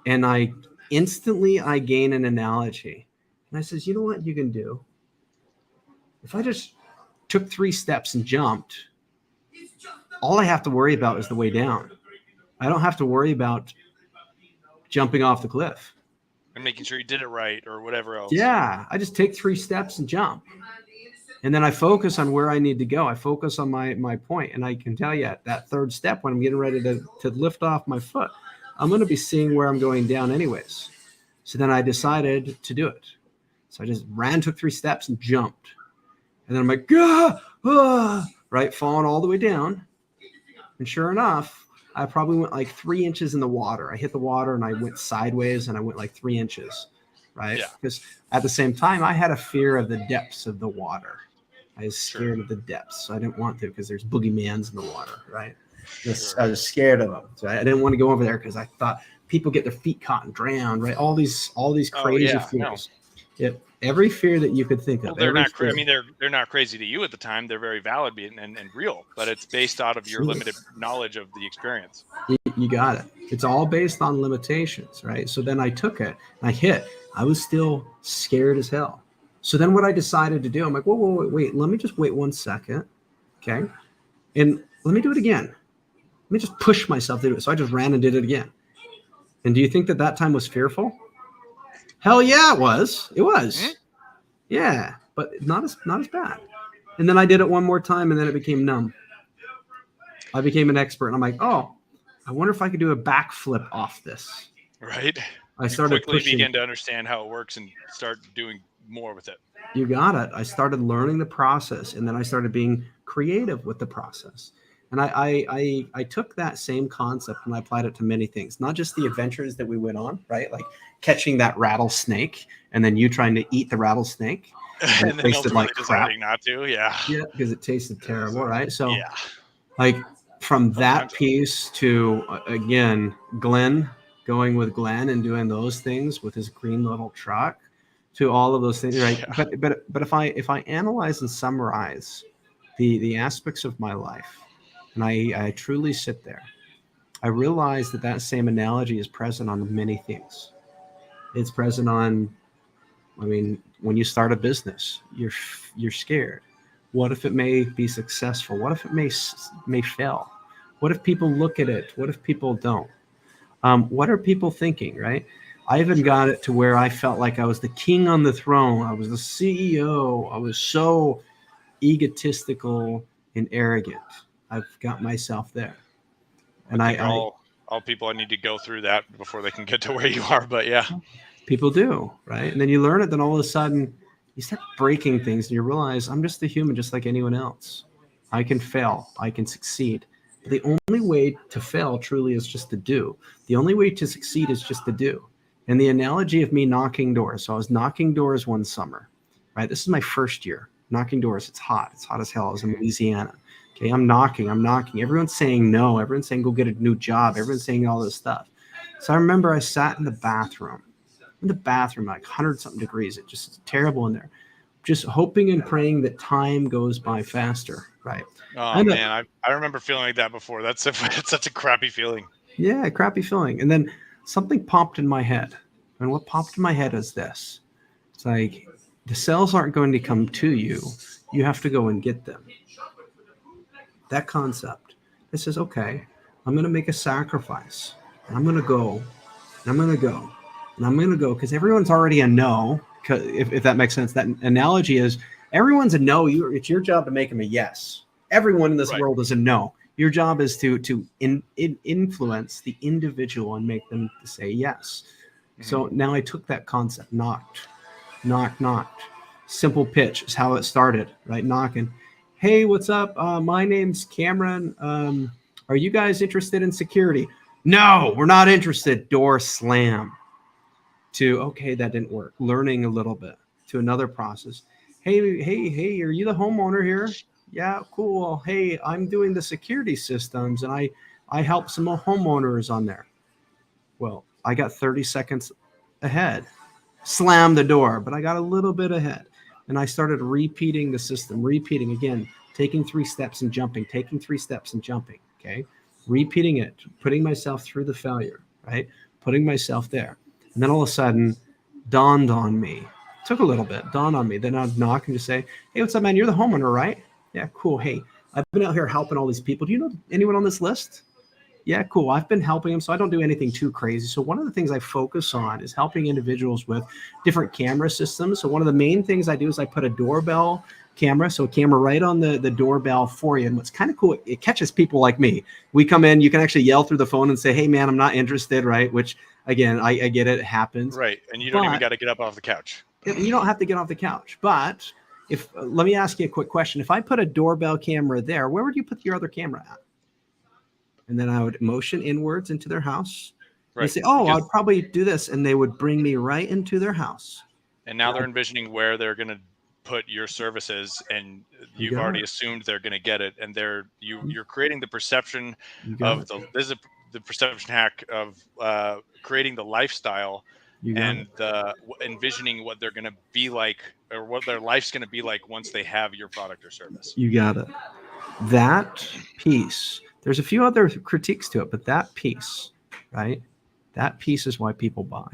and I instantly gain an analogy, and I says, you know what you can do? If I just took 3 steps and jumped, all I have to worry about is the way down. I don't have to worry about jumping off the cliff and making sure you did it right or whatever else. Yeah, I just take 3 steps and jump, and then I focus on where I need to go. I focus on my point, and I can tell you that 3rd step, when I'm getting ready to lift off my foot, I'm going to be seeing where I'm going down anyways. So then I decided to do it. So I just took 3 steps and jumped, and then I'm like, right, falling all the way down. And sure enough, I probably went like 3 inches in the water. I hit the water and I went sideways and I went like 3 inches, right? Because at the same time, I had a fear of the depths of the water. I was scared of the depths. So I didn't want to, because there's boogeyman's in the water, right? I was scared of them. So I didn't want to go over there because I thought people get their feet caught and drowned, right? All these crazy fears. No. Yep. Every fear that you could think of. Well, they're not. I mean, they're not crazy to you at the time. They're very valid and real, but it's based out of your limited knowledge of the experience. You got it. It's all based on limitations, right? So then I took it. I hit. I was still scared as hell. So then what I decided to do, I'm like, whoa, wait. Let me just wait 1 second, okay? And let me do it again. Let me just push myself to do it. So I just ran and did it again. And do you think that time was fearful? Hell yeah, it was. It was. Mm-hmm. Yeah, but not as bad. And then I did it one more time, and then it became numb. I became an expert, and I'm like, oh, I wonder if I could do a backflip off this. Right. I started quickly begin to understand how it works and start doing more with it. You got it. I started learning the process, and then I started being creative with the process. And I took that same concept and I applied it to many things, not just the adventures that we went on, right? Like catching that rattlesnake and then you trying to eat the rattlesnake. And then tasted like crap. Not to, yeah. Yeah, because it tasted terrible, right? So like from that piece to, again, Glenn, going with Glenn and doing those things with his green little truck, to all of those things, right? Yeah. But if I analyze and summarize the aspects of my life, and I truly sit there, I realize that same analogy is present on many things. It's present on, I mean, when you start a business, you're scared. What if it may be successful? What if it may fail? What if people look at it? What if people don't? What are people thinking, right? I even got it to where I felt like I was the king on the throne. I was the CEO. I was so egotistical and arrogant. I've got myself there. And all people need to go through that before they can get to where you are. But yeah, people do, right? And then you learn it. Then all of a sudden you start breaking things and you realize I'm just a human, just like anyone else. I can fail. I can succeed. But the only way to fail truly is just to do. The only way to succeed is just to do. And the analogy of me knocking doors. So I was knocking doors one summer, right? This is my first year knocking doors. It's hot. It's hot as hell. I was in Louisiana. Okay, I'm knocking. Everyone's saying no. Everyone's saying go get a new job. Everyone's saying all this stuff. So I remember I sat in the bathroom, like 100-something degrees. It's just terrible in there. Just hoping and praying that time goes by faster, right? Oh, man, I remember feeling like that before. It's such a crappy feeling. Yeah, crappy feeling. And then something popped in my head. And what popped in my head is this. It's like the cells aren't going to come to you. You have to go and get them. That concept. It says, okay, I'm going to make a sacrifice. And I'm going to go. And I'm going to go. And I'm going to go because everyone's already a no. If that makes sense. That analogy is everyone's a no. It's your job to make them a yes. Everyone in this world is a no. Your job is to influence the individual and make them say yes. Mm-hmm. So now I took that concept, knocked. Simple pitch is how it started, right? Knocking. Hey, what's up? My name's Cameron. Are you guys interested in security? No, we're not interested. Door slam. To, okay, that didn't work. Learning a little bit. To another process. Hey, are you the homeowner here? Yeah, cool. Hey, I'm doing the security systems, and I help some homeowners on there. Well, I got 30 seconds ahead. Slam the door, but I got a little bit ahead. And I started repeating the system, repeating again, taking 3 steps and jumping, taking 3 steps and jumping, okay? Repeating it, putting myself through the failure, right? Putting myself there. And then all of a sudden, dawned on me. Took a little bit, dawned on me. Then I'd knock and just say, hey, what's up, man? You're the homeowner, right? Yeah, cool. Hey, I've been out here helping all these people. Do you know anyone on this list? Yeah, cool. I've been helping them, so I don't do anything too crazy. So one of the things I focus on is helping individuals with different camera systems. So one of the main things I do is I put a doorbell camera, so a camera right on the doorbell for you. And what's kind of cool, it catches people like me. We come in, you can actually yell through the phone and say, hey, man, I'm not interested, right? Which, again, I get it, it happens. Right, and you don't even got to get up off the couch. You don't have to get off the couch. But if let me ask you a quick question. If I put a doorbell camera there, where would you put your other camera at? And then I would motion inwards into their house. Right. They say, oh, I'd probably do this. And they would bring me right into their house. And now they're envisioning where they're going to put your services, and you've already assumed they're going to get it. And you're creating the perception of the perception hack of creating the lifestyle and envisioning what they're going to be like, or what their life's going to be like once they have your product or service. You got it. That piece. There's a few other critiques to it, but that piece, right? That piece is why people buy.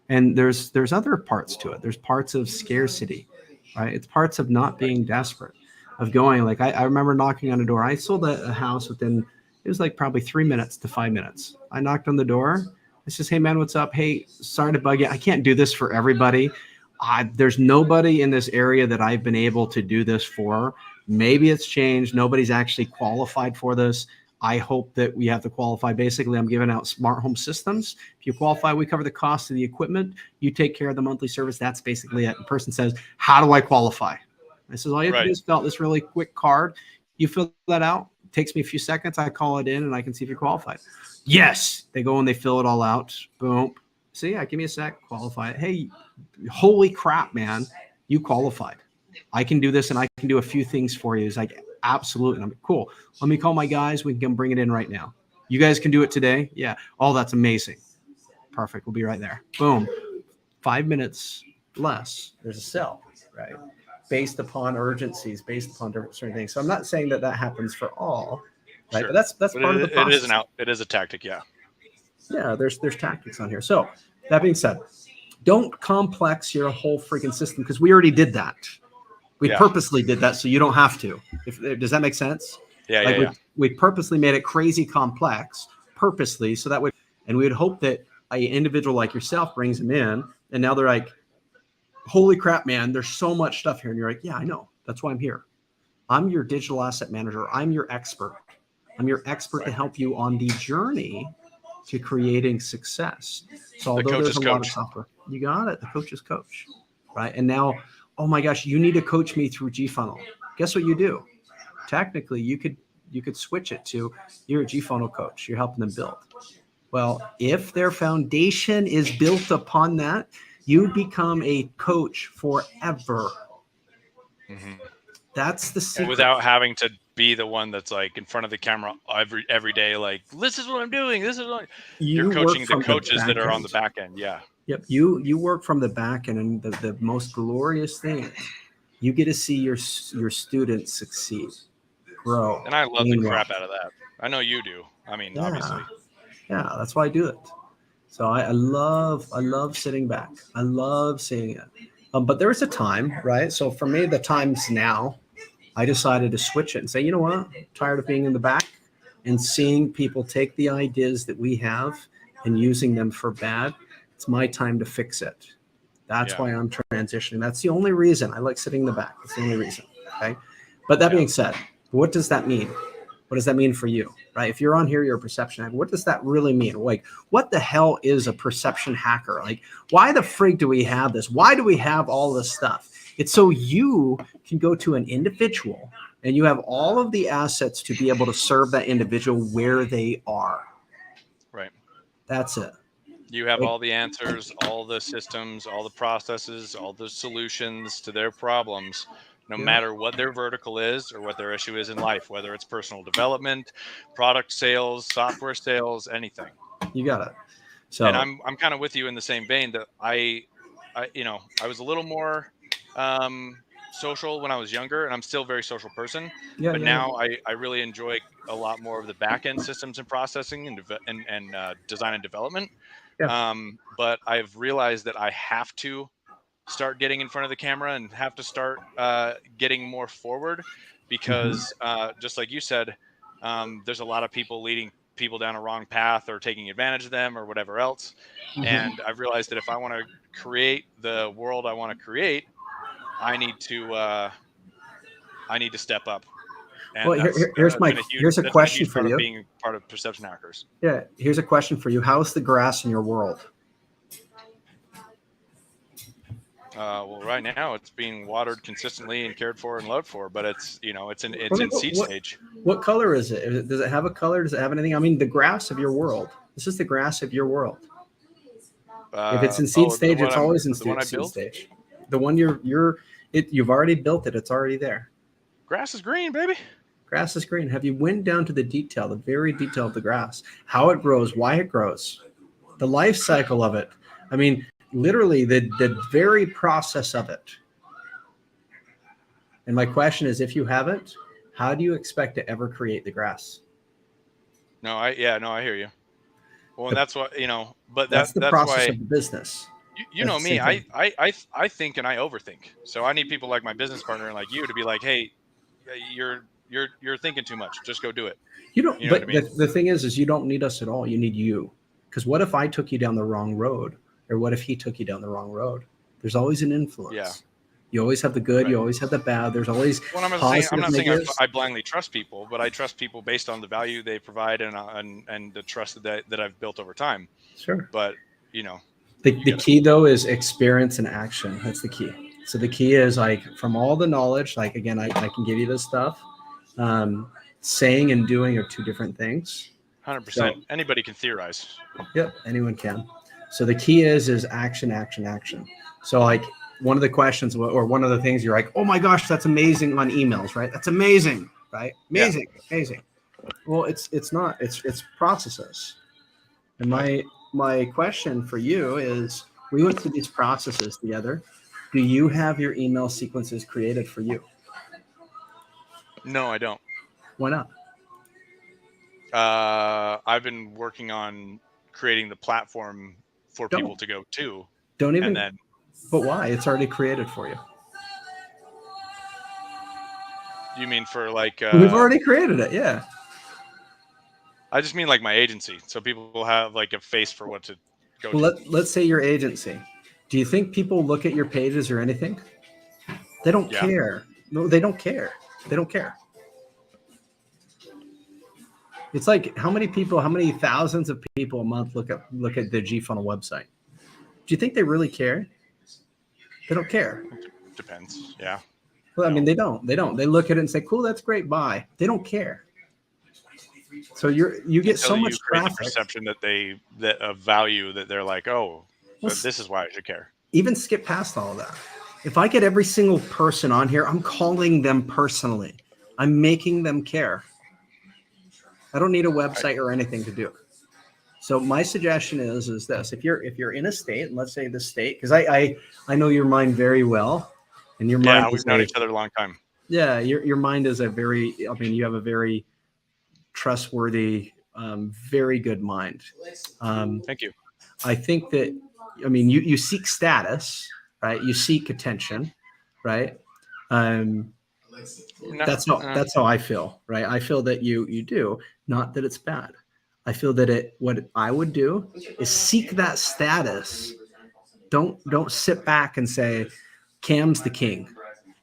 And there's other parts to it. There's parts of scarcity, right? It's parts of not being desperate, of going like, I remember knocking on a door. I sold a house within, it was like probably 3 minutes to 5 minutes. I knocked on the door. I says, hey man, what's up? Hey, sorry to bug you. I can't do this for everybody. There's nobody in this area that I've been able to do this for. Maybe it's changed. Nobody's actually qualified for this. I hope that we have to qualify. Basically, I'm giving out smart home systems. If you qualify, we cover the cost of the equipment. You take care of the monthly service. That's basically it. The person says, how do I qualify? I says, all you have to do is fill out this really quick card. You fill that out. It takes me a few seconds. I call it in and I can see if you're qualified. Yes. They go and they fill it all out. Boom. So yeah, give me a sec. Qualify it. Hey, holy crap, man. You qualified. I can do this and I can do a few things for you. It's like, absolutely. I'm like, cool. Let me call my guys. We can come bring it in right now. You guys can do it today. Yeah. Oh, that's amazing. Perfect. We'll be right there. Boom. 5 minutes less. There's a sell, right? Based upon urgencies, based upon certain things. So I'm not saying that happens for all, right? Sure. But that's part of the process. It is a tactic. Yeah. Yeah. There's tactics on here. So that being said, don't complex your whole freaking system, because we already did that. We purposely did that so you don't have to. Does that make sense? Yeah, we purposely made it crazy complex, purposely, so that way, and we would hope that an individual like yourself brings them in, and now they're like, holy crap, man, there's so much stuff here. And you're like, yeah, I know. That's why I'm here. I'm your digital asset manager. I'm your expert. I'm your expert to help you on the journey to creating success. So although there's a lot of software, you got it. The coach's coach, right? And now, oh my gosh, you need to coach me through G-Funnel. Guess what you do? Technically, you could switch it to, you're a G-Funnel coach. You're helping them build. Well, if their foundation is built upon that, you become a coach forever. Mm-hmm. That's the secret. Without having to be the one that's like in front of the camera every day, like, this is what I'm doing. This is what you're coaching the coaches that are on the back end. Yeah. Yep. You work from the back end, and the most glorious thing, you get to see your students succeed, grow. And I love the crap out of that. I know you do. I mean, obviously. Yeah, that's why I do it. So I love sitting back. I love seeing it. But there's a time, right? So for me, the time's now. I decided to switch it and say, you know what? I'm tired of being in the back and seeing people take the ideas that we have and using them for bad. It's my time to fix it. That's why I'm transitioning. That's the only reason I like sitting in the back. That's the only reason. Okay. But that being said, what does that mean? What does that mean for you, right? If you're on here, you're a perception hacker. What does that really mean? Like, what the hell is a perception hacker? Like, why the frig do we have this? Why do we have all this stuff? It's so you can go to an individual and you have all of the assets to be able to serve that individual where they are. Right. That's it. You have all the answers, all the systems, all the processes, all the solutions to their problems, no matter what their vertical is or what their issue is in life, whether it's personal development, product sales, software sales, anything. You got it. So, and I'm kind of with you in the same vein that I was a little more social when I was younger, and I'm still a very social person. But now I really enjoy a lot more of the back end systems and processing and design and development. But I've realized that I have to start getting in front of the camera and have to start getting more forward because just like you said, there's a lot of people leading people down a wrong path or taking advantage of them or whatever else. And I've realized that if I want to create the world I want to create, I need to step up. And well, here's a question for you. Being part of perception hackers. Yeah, here's a question for you. How's the grass in your world? Well, right now it's being watered consistently and cared for and loved for, but it's in seed stage. What color is it? Does it have a color? Does it have anything? I mean, the grass of your world. This is the grass of your world. If it's in seed stage, it's always in seed stage. The one you've already built it. It's already there. Grass is green, baby. Grass is green. Have you went down to the detail, the very detail of the grass, how it grows, why it grows, the life cycle of it? I mean, literally the very process of it. And my question is, if you haven't, how do you expect to ever create the grass? No, I hear you. Well, and that's what, but that's the process of the business. You know me, I think and I overthink. So I need people like my business partner and like you to be like, hey, you're thinking too much. Just go do it. You don't. But the thing is you don't need us at all. You need you. Because what if I took you down the wrong road, or what if he took you down the wrong road? There's always an influence. Yeah. You always have the good. Right. You always have the bad. There's always. Well, I'm not saying I blindly trust people, but I trust people based on the value they provide and the trust that I've built over time. Sure. But the key though is experience and action. That's the key. So the key is like from all the knowledge, like again, I can give you this stuff. Saying and doing are two different things. 100%. So, anybody can theorize. Yep, anyone can. So the key is action, action, action. So like one of the questions or one of the things you're like, oh my gosh, that's amazing on emails, right? That's amazing, right? Amazing, amazing. Well, it's not. It's processes. And my question for you is, we went through these processes together. Do you have your email sequences created for you? No, I don't. Why not? I've been working on creating the platform for people to go to. Don't even. But why? It's already created for you. You mean for like? We've already created it. Yeah. I just mean like my agency, so people will have like a face for what to go to. Let's say your agency. Do you think people look at your pages or anything? They don't care. No, they don't care. They don't care. It's like how many thousands of people a month look at the G-Funnel website? Do you think they really care? They don't care. Depends. Yeah. Well, I mean, they don't. They look at it and say, "Cool, that's great. Bye." They don't care. So you get so much traffic. Perception that a value that they're like, oh, this is why I should care. Even skip past all of that. If I get every single person on here, I'm calling them personally. I'm making them care. I don't need a website or anything to do it. So my suggestion is this: if you're in a state, and let's say the state, because I know your mind very well, and your mind. Yeah, we've known each other a long time. Yeah, your mind is you have a very trustworthy, very good mind. Thank you. I think that, you seek status, right? You seek attention, right? That's how I feel, right? I feel that you do, not that it's bad. I feel that what I would do is seek that status. Don't sit back and say, Cam's the king.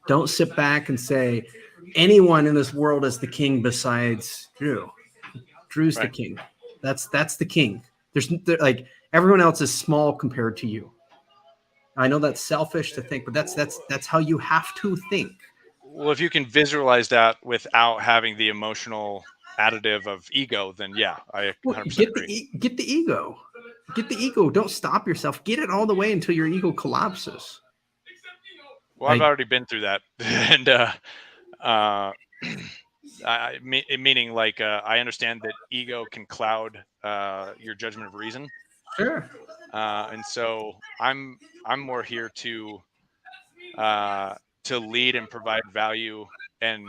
Don't sit back and say, anyone in this world as the king besides Drew. Drew's Right. the king. That's the king. Like everyone else is small compared to you. I know that's selfish to think, but that's how you have to think. Well, if you can visualize that without having the emotional additive of ego, then yeah, I 100% agree. Get the ego. Get the ego. Don't stop yourself. Get it all the way until your ego collapses. Well, I've already been through that, and meaning like I understand that ego can cloud your judgment of reason. Sure. And so I'm more here to lead and provide value and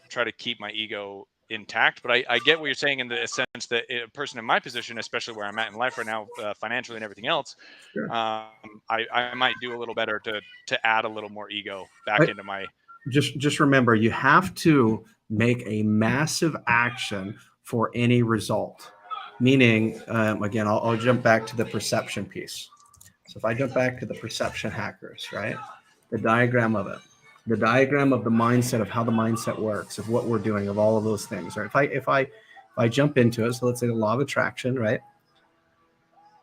try to keep my ego intact. But I get what you're saying in the sense that a person in my position, especially where I'm at in life right now, financially and everything else, Sure. I might do a little better to add a little more ego back into my. Just remember, you have to make a massive action for any result. Meaning, again, I'll jump back to the perception piece. So if I jump back to the perception hackers, right? The diagram of it, the diagram of the mindset, of how the mindset works, of what we're doing, of all of those things, right? If I jump into it, so let's say the law of attraction, right?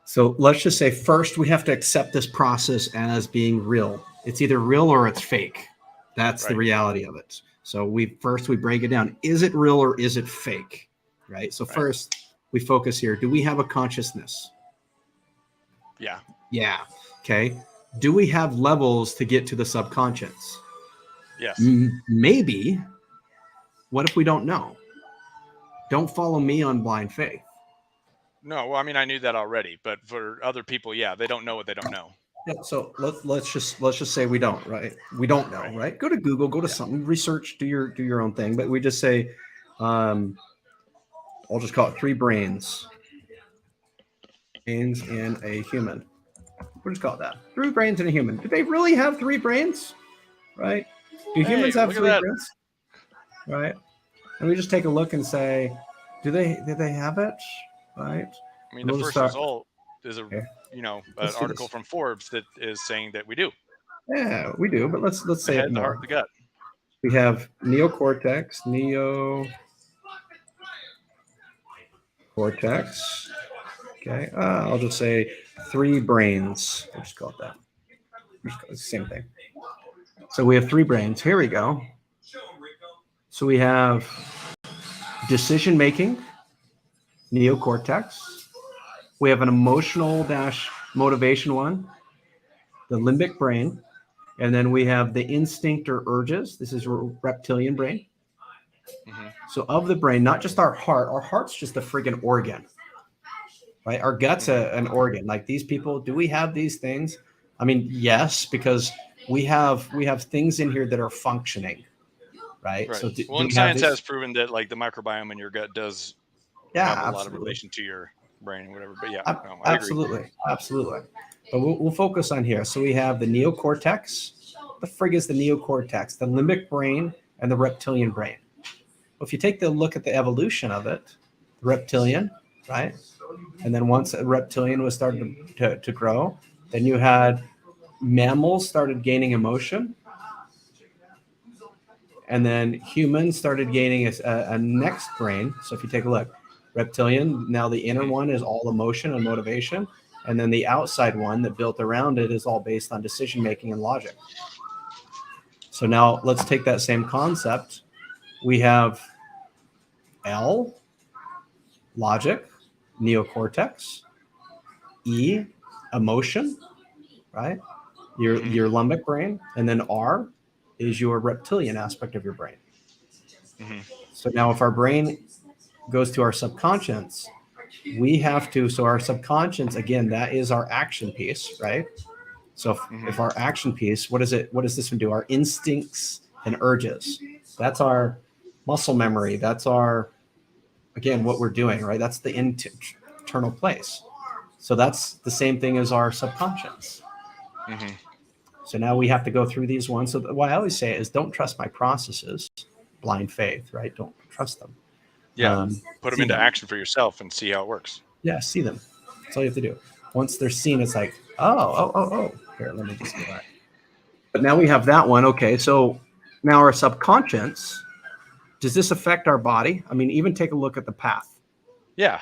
So let's just say first we have to accept this process as being real. It's either real or it's fake. That's the reality of it. So we break it down. Is it real or is it fake? Right. So first we focus here. Do we have a consciousness? Yeah. Yeah. Okay. Do we have levels to get to the subconscious? Yes. Maybe. What if we don't know? Don't follow me on blind faith. No, well, I mean, I knew that already, but for other people, yeah, they don't know what they don't know. Yeah, so let's just say we don't, right? We don't know, right? Go to Google, go to something, research, do your own thing. But we just say, I'll just call it 3 brains. Brains in a human. We'll just call it that. 3 brains in a human. Do they really have 3 brains? Right? Do humans have 3 brains? Right? And we just take a look and say, do they have it? Right? I mean, the first result is an article from Forbes that is saying that we do. Yeah, we do. But let's say the head, the heart, the gut. We have neocortex. Okay. I'll just say 3 brains. We'll just call it that. It's the same thing. So we have 3 brains. Here we go. So we have decision making, neocortex. We have an emotional - motivation one, the limbic brain, and then we have the instinct or urges. This is reptilian brain. Mm-hmm. So of the brain, not just our heart. Our heart's just a friggin' organ, right? Our gut's an organ. Like these people, do we have these things? I mean, yes, because we have things in here that are functioning, right? So science has proven that like the microbiome in your gut does have a lot of relation to your brain and whatever. But yeah, I agree. Absolutely. But we'll focus on here. So we have the neocortex. The frig is the neocortex, the limbic brain, and the reptilian brain. Well, if you take the look at the evolution of it, the reptilian, right? And then once a reptilian was started to grow, then you had mammals started gaining emotion. And then humans started gaining a next brain. So if you take a look, reptilian, now the inner one is all emotion and motivation. And then the outside one that built around it is all based on decision making and logic. So now let's take that same concept. We have L, logic, neocortex, E, emotion, right? Your limbic brain, and then R is your reptilian aspect of your brain. Mm-hmm. So now if our brain goes to our subconscious, we have to, so our subconscious, again, that is our action piece, right? So if our action piece, what does this one do? Our instincts and urges. That's our muscle memory. That's our, again, what we're doing, right? That's the internal place. So that's the same thing as our subconscious. Mm-hmm. So now we have to go through these ones. So what I always say is don't trust my processes, blind faith, right? Don't trust them. Yeah, put them into action for yourself and see how it works. Yeah, see them. That's all you have to do. Once they're seen, it's like, oh. Here, let me just go back. But now we have that one. Okay, so Now, our subconscious, does this affect our body? I mean, even take a look at the path. Yeah,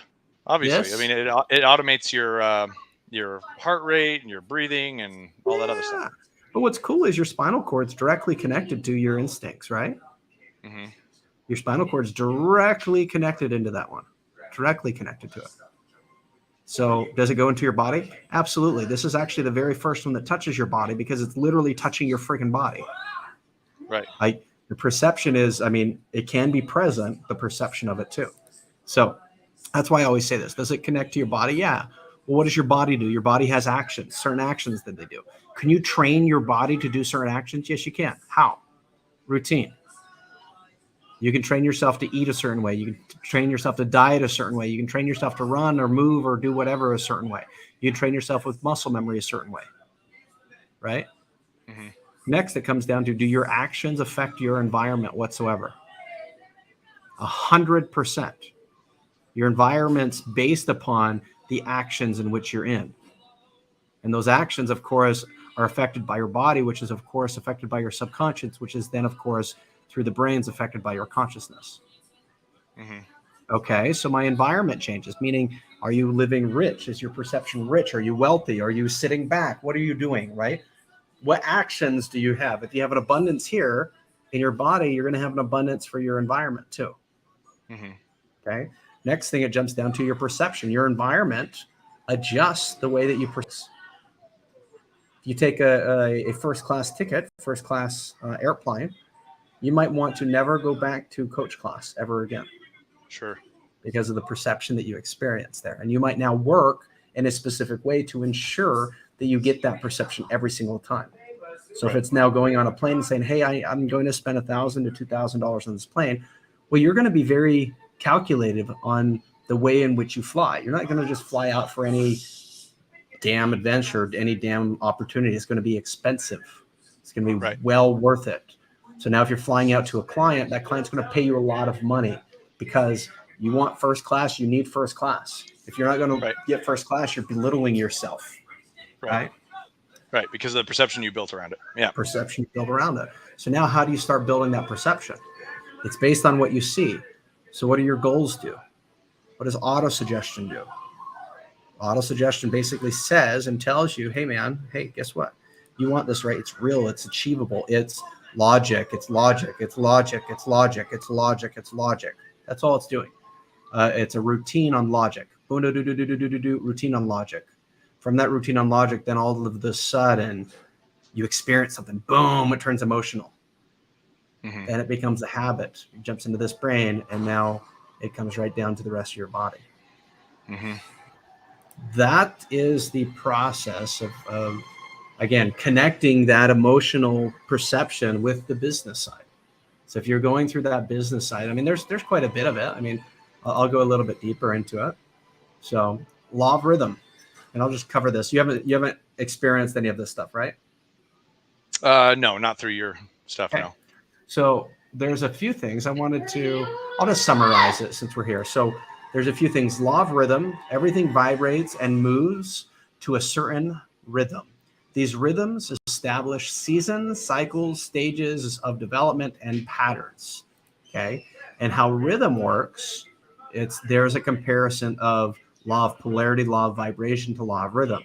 obviously. Yes? I mean, it automates your heart rate and your breathing and all that other stuff. But what's cool is your spinal cord's directly connected to your instincts, right? Mm-hmm. Your spinal cord's directly connected into that one, directly connected to it. So does it go into your body? Absolutely. This is actually the very first one that touches your body because it's literally touching your freaking body. Right. The perception is, I mean, it can be present, the perception of it too. So that's why I always say this. Does it connect to your body? Yeah. Well, what does your body do? Your body has actions, certain actions that they do. Can you train your body to do certain actions? Yes, you can. How? Routine. You can train yourself to eat a certain way. You can train yourself to diet a certain way. You can train yourself to run or move or do whatever a certain way. You can train yourself with muscle memory a certain way, right? Mm-hmm. Next, it comes down to, do your actions affect your environment whatsoever? 100%. Your environment's based upon the actions in which you're in. And those actions, of course, are affected by your body, which is, of course, affected by your subconscious, which is then, of course, through the brains affected by your consciousness. Mm-hmm. Okay, so my environment changes, meaning, are you living rich? Is your perception rich? Are you wealthy? Are you sitting back? What are you doing, right? What actions do you have? If you have an abundance here in your body, you're going to have an abundance for your environment too. Mm-hmm. Okay. Next thing, it jumps down to your perception. Your environment adjusts the way that you perceive. If you take a first-class ticket, first-class airplane, you might want to never go back to coach class ever again. Sure. Because of the perception that you experience there. And you might now work in a specific way to ensure that you get that perception every single time. So if it's now going on a plane and saying, hey, I'm going to spend $1,000 to $2,000 on this plane, well, you're going to be very calculative on the way in which you fly. You're not going to just fly out for any damn adventure, any damn opportunity. It's going to be expensive. It's going to be well worth it. So now if you're flying out to a client, that client's going to pay you a lot of money because you want first class, you need first class. If you're not going to get first class, you're belittling yourself. Right? Right, because of the perception you built around it. Yeah. Perception you built around it. So now how do you start building that perception? It's based on what you see. So what do your goals do? What does auto-suggestion do? Auto-suggestion basically says and tells you, hey, man, hey, guess what? You want this, right? It's real. It's achievable. It's logic. It's logic. It's logic. It's logic. It's logic. It's logic. That's all it's doing. It's a routine on logic. Routine on logic. From that routine on logic, then all of a sudden you experience something. Boom, it turns emotional. Mm-hmm. And it becomes a habit. It jumps into this brain, and now it comes right down to the rest of your body. Mm-hmm. That is the process of, again, connecting that emotional perception with the business side. So if you're going through that business side, I mean, there's quite a bit of it. I mean, I'll go a little bit deeper into it. So law of rhythm, and I'll just cover this. You haven't experienced any of this stuff, right? No, not through your stuff. Okay. No. So there's a few things I wanted to, I'll just summarize it since we're here. So there's a few things. Law of rhythm, everything vibrates and moves to a certain rhythm. These rhythms establish seasons, cycles, stages of development, and patterns. Okay. And how rhythm works, there's a comparison of law of polarity, law of vibration to law of rhythm.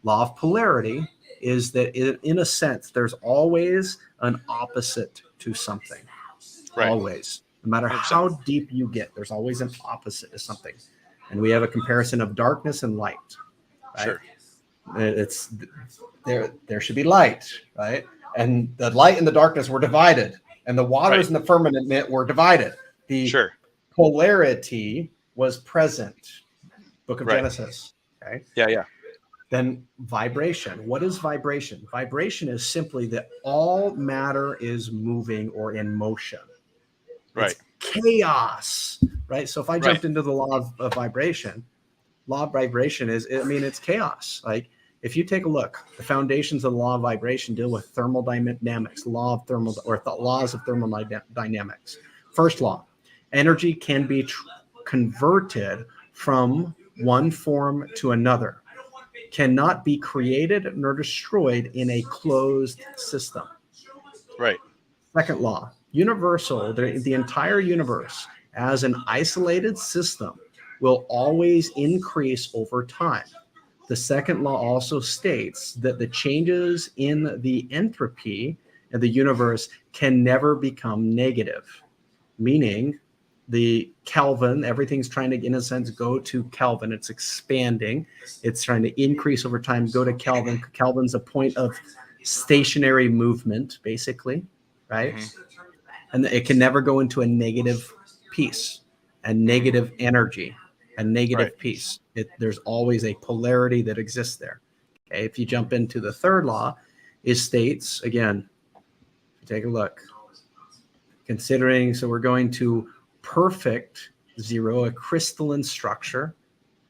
Law of polarity is that in a sense, there's always an opposite to something. Right. Always. No matter 100%. How deep you get, there's always an opposite to something. And we have a comparison of darkness and light. Right? Sure. It's there should be light, right? And the light and the darkness were divided, and the waters and the firmament were divided. The polarity was present. Book of Genesis. Okay. Yeah. Then vibration. What is vibration? Vibration is simply that all matter is moving or in motion. Right. It's chaos. Right. So if I jumped into the law of vibration, it's chaos. Like if you take a look, the foundations of the law of vibration deal with thermodynamics, laws of thermodynamics. First law, energy can be converted from one form to another, cannot be created nor destroyed in a closed system. Right. Second law, universal, the entire universe as an isolated system will always increase over time. The second law also states that the changes in the entropy of the universe can never become negative, meaning the Kelvin, everything's trying to, in a sense, go to Kelvin. It's expanding. It's trying to increase over time, go to Kelvin. Kelvin's a point of stationary movement, basically, right? And it can never go into a negative piece, a negative energy, a negative piece. There's always a polarity that exists there. Okay, if you jump into the third law, it states, again, take a look, considering, so we're going to perfect zero, a crystalline structure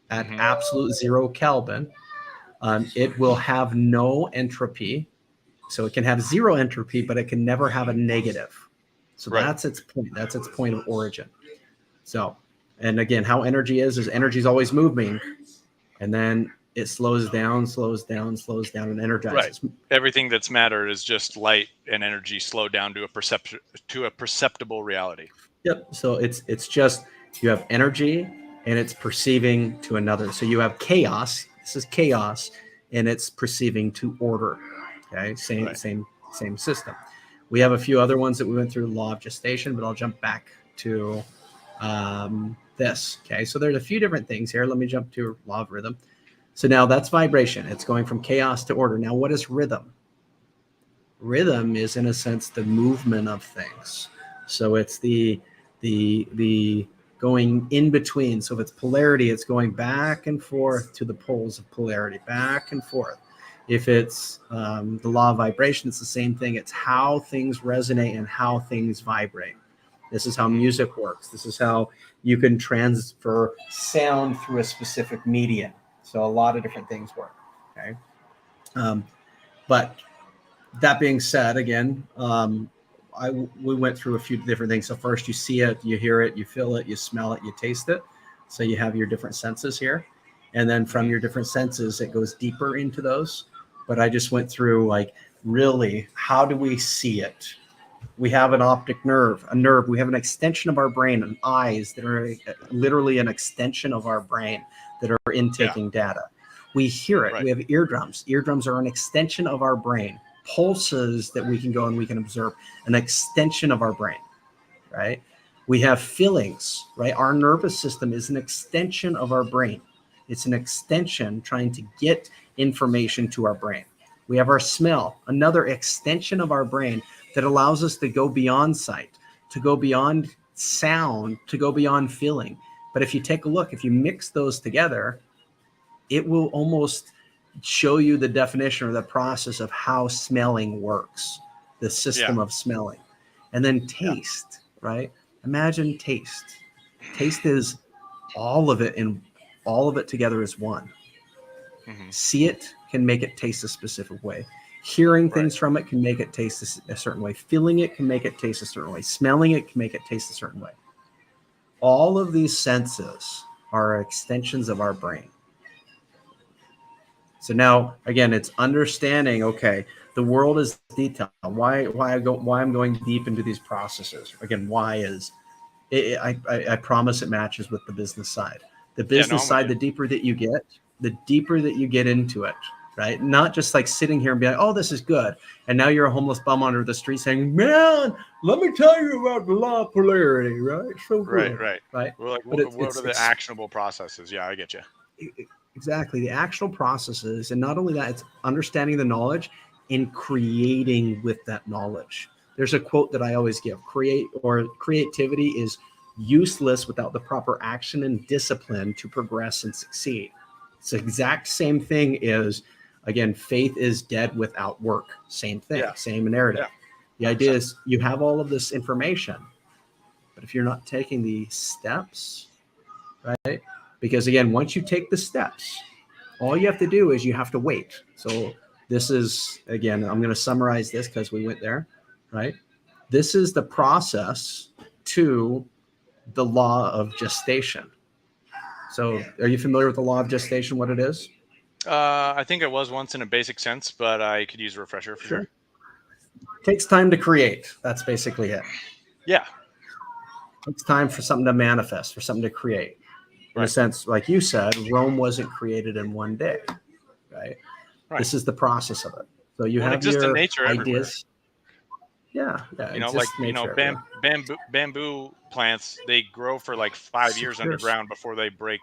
at absolute 0 Kelvin. It will have no entropy. So it can have 0 entropy, but it can never have a negative. So that's its point. That's its point of origin. So, and again, how energy is energy is always moving, and then it slows down, and energizes. Right. Everything that's matter is just light and energy slowed down to a perceptible reality. Yep. So it's just, you have energy and it's perceiving to another. So you have chaos. This is chaos, and it's perceiving to order. Okay. Same system. We have a few other ones that we went through, law of gestation, but I'll jump back to this. Okay. So there's a few different things here. Let me jump to law of rhythm. So now that's vibration. It's going from chaos to order. Now, what is rhythm? Rhythm is, in a sense, the movement of things. So it's the going in between. So if it's polarity, it's going back and forth to the poles of polarity, back and forth. If it's the law of vibration, it's the same thing. It's how things resonate and how things vibrate. This is how music works. This is how you can transfer sound through a specific medium. So a lot of different things work. Okay. But that being said, again, we went through a few different things. So first, you see it, you hear it, you feel it, you smell it, you taste it. So you have your different senses here. And then from your different senses, it goes deeper into those. But I just went through, like, really, how do we see it? We have an optic nerve, we have an extension of our brain, and eyes that are literally an extension of our brain that are intaking data. We hear it. We have eardrums. Eardrums are an extension of our brain. Pulses that we can go and we can observe, an extension of our brain, right? We have feelings, right? Our nervous system is an extension of our brain. It's an extension trying to get information to our brain. We have our smell, another extension of our brain that allows us to go beyond sight, to go beyond sound, to go beyond feeling. But if you take a look, if you mix those together, it will almost show you the definition or the process of how smelling works, the system of smelling. And then taste, right? Imagine taste. Taste is all of it, and all of it together is one. See it can make it taste a specific way. Hearing things from it can make it taste a certain way. Feeling it can make it taste a certain way. Smelling it can make it taste a certain way. All of these senses are extensions of our brain. So now, again, it's understanding, okay, the world is detailed. Why I'm going deep into these processes. Again, why is it, I promise it matches with the business side. The business side, the deeper that you get into it, right? Not just like sitting here and being like, oh, this is good. And now you're a homeless bum under the street saying, man, let me tell you about the law of polarity, right? So good, right. Well, like, what are the actionable processes? Yeah, I get you. Exactly. The actionable processes. And not only that, it's understanding the knowledge and creating with that knowledge. There's a quote that I always give: creativity is useless without the proper action and discipline to progress and succeed. It's the exact same thing as, again, faith is dead without work. Same thing, same narrative. The idea is you have all of this information, but if you're not taking the steps, right? Because again, once you take the steps, all you have to do is you have to wait. So this is, again, I'm going to summarize this because we went there, right? This is the process to the law of gestation. So are you familiar with the law of gestation, what it is? I think it was once in a basic sense, but I could use a refresher for sure. Takes time to create. That's basically it. Yeah. It's time for something to manifest, for something to create. In a sense, like you said, Rome wasn't created in one day, right? This is the process of it. So you have your nature ideas. Everywhere. Bamboo plants, they grow for like 5 years underground before they break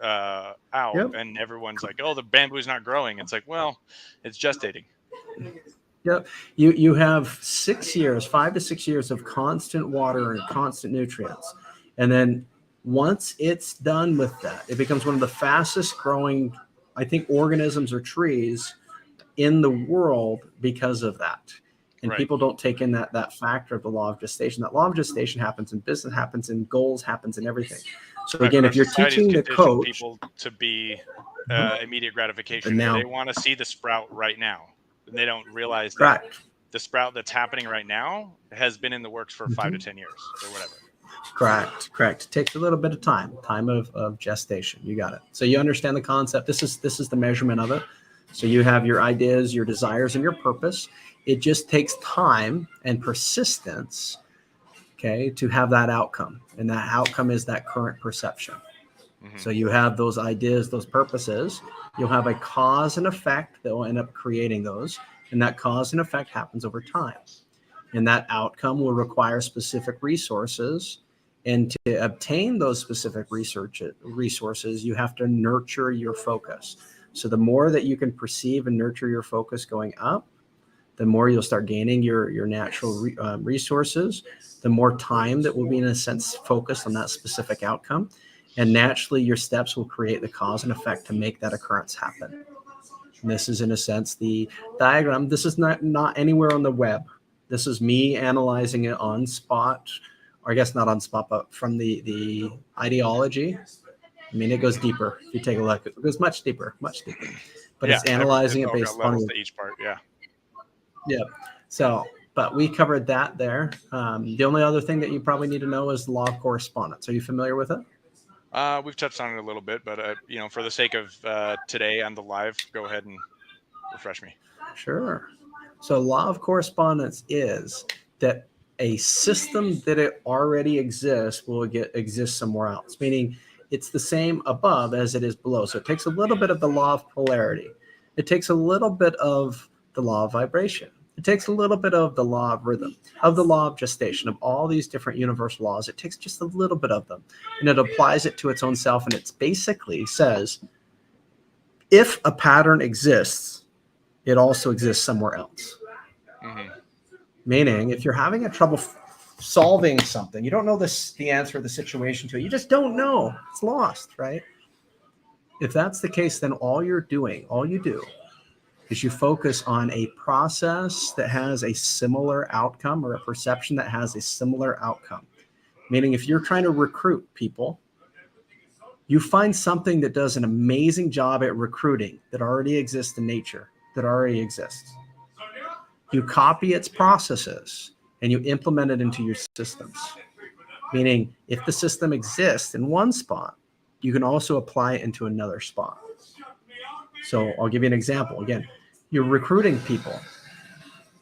out. Yep. And everyone's like, oh, the bamboo's not growing. It's like, well, it's gestating. Yep. You have 6 years, 5 to 6 years of constant water and constant nutrients. And then once it's done with that, it becomes one of the fastest growing, I think, organisms or trees in the world because of that. And people don't take in that factor of the law of gestation. That law of gestation happens in business, happens in goals, happens in everything. So again, if you're teaching the coach people to be immediate gratification, they want to see the sprout right now. And they don't realize that the sprout that's happening right now has been in the works for 5 to 10 years or whatever. Correct. It takes a little bit of time of gestation. You got it. So you understand the concept. This is the measurement of it. So you have your ideas, your desires, and your purpose. It just takes time and persistence, okay, to have that outcome. And that outcome is that current perception. So you have those ideas, those purposes. You'll have a cause and effect that will end up creating those. And that cause and effect happens over time. And that outcome will require specific resources. And to obtain those specific resources, you have to nurture your focus. So the more that you can perceive and nurture your focus going up, the more you'll start gaining your natural resources, the more time that will be, in a sense, focused on that specific outcome. And naturally, your steps will create the cause and effect to make that occurrence happen. And this is, in a sense, the diagram. This is not anywhere on the web. This is me analyzing it on spot, or I guess not on spot, but from the ideology. I mean, it goes deeper. If you take a look, it goes much deeper. But it's analyzing it based on each part. Yeah. Yeah. So, but we covered that there. The only other thing that you probably need to know is the law of correspondence. Are you familiar with it? We've touched on it a little bit, but for the sake of today on the live, go ahead and refresh me. Sure. So law of correspondence is that a system that it already exists will exist somewhere else, meaning it's the same above as it is below. So it takes a little bit of the law of polarity. It takes a little bit of the law of vibration. It takes a little bit of the law of rhythm, of the law of gestation, of all these different universal laws. It takes just a little bit of them, and it applies it to its own self. And it basically says, if a pattern exists, it also exists somewhere else. Meaning, if you're having a trouble solving something, you don't know the answer of the situation to it. You just don't know. It's lost, right? If that's the case, then all you do is you focus on a process that has a similar outcome, or a perception that has a similar outcome. Meaning, if you're trying to recruit people, you find something that does an amazing job at recruiting that already exists in nature, that already exists. You copy its processes and you implement it into your systems. Meaning, if the system exists in one spot, you can also apply it into another spot. So I'll give you an example. Again, you're recruiting people.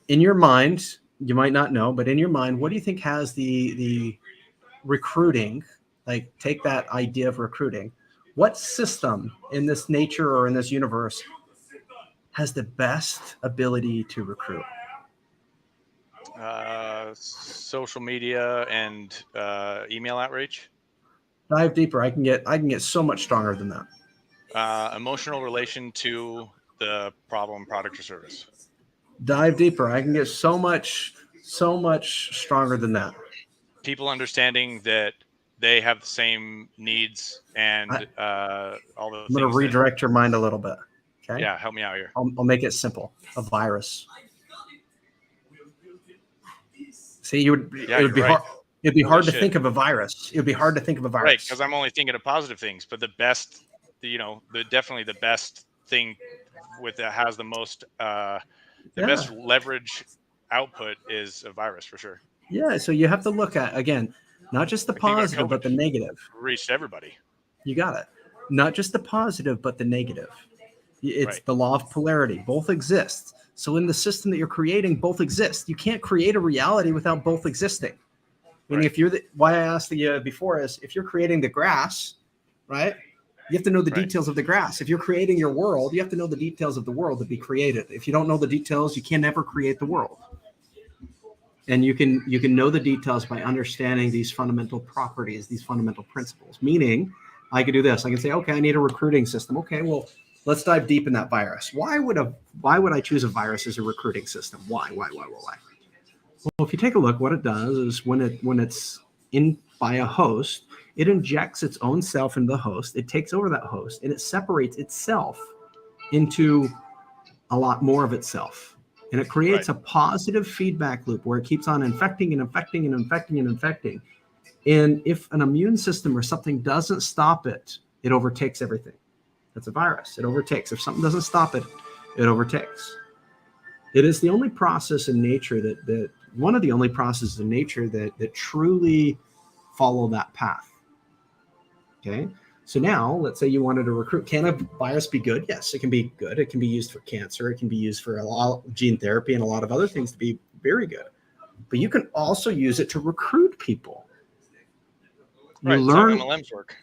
In your mind, you might not know, but in your mind, what do you think has the recruiting? Like, take that idea of recruiting. What system in this nature or in this universe has the best ability to recruit? Social media and email outreach. Dive deeper. I can get so much stronger than that. Emotional relation to the problem, product, or service. Dive deeper. I can get so much stronger than that. People understanding that they have the same needs and all the things. I'm going to redirect your mind a little bit. Okay. Yeah, help me out here. I'll make it simple. A virus. See, it would be hard. It'd be hard to think of a virus. It would be hard to think of a virus. Right, because I'm only thinking of positive things. But the best, definitely the best thing that has the most, best leverage output is a virus for sure. Yeah, so you have to look at, again, not just the positive, but the negative. Reached everybody. You got it. Not just the positive, but the negative. It's the law of polarity. Both exist. So in the system that you're creating, both exist. You can't create a reality without both existing. Meaning, if you're why I asked you before is, if you're creating the grass, right? You have to know the details of the grass. If you're creating your world, you have to know the details of the world to be created. If you don't know the details, you can never create the world. And you can know the details by understanding these fundamental properties, these fundamental principles. Meaning, I could do this. I can say, okay, I need a recruiting system. Okay, well, let's dive deep in that virus. Why would I choose a virus as a recruiting system? Why? Well, if you take a look, what it does is when it's in by a host, it injects its own self into the host. It takes over that host and it separates itself into a lot more of itself. And it creates a positive feedback loop where it keeps on infecting and infecting and infecting and infecting. And if an immune system or something doesn't stop it, it overtakes everything. That's a virus. It overtakes. If something doesn't stop it, it overtakes. It is the only process in nature that one of the only processes in nature that truly follow that path. Okay. So now let's say you wanted to recruit. Can a virus be good? Yes, it can be good. It can be used for cancer. It can be used for a lot of gene therapy and a lot of other things to be very good. But you can also use it to recruit people. You learn how MLMs work.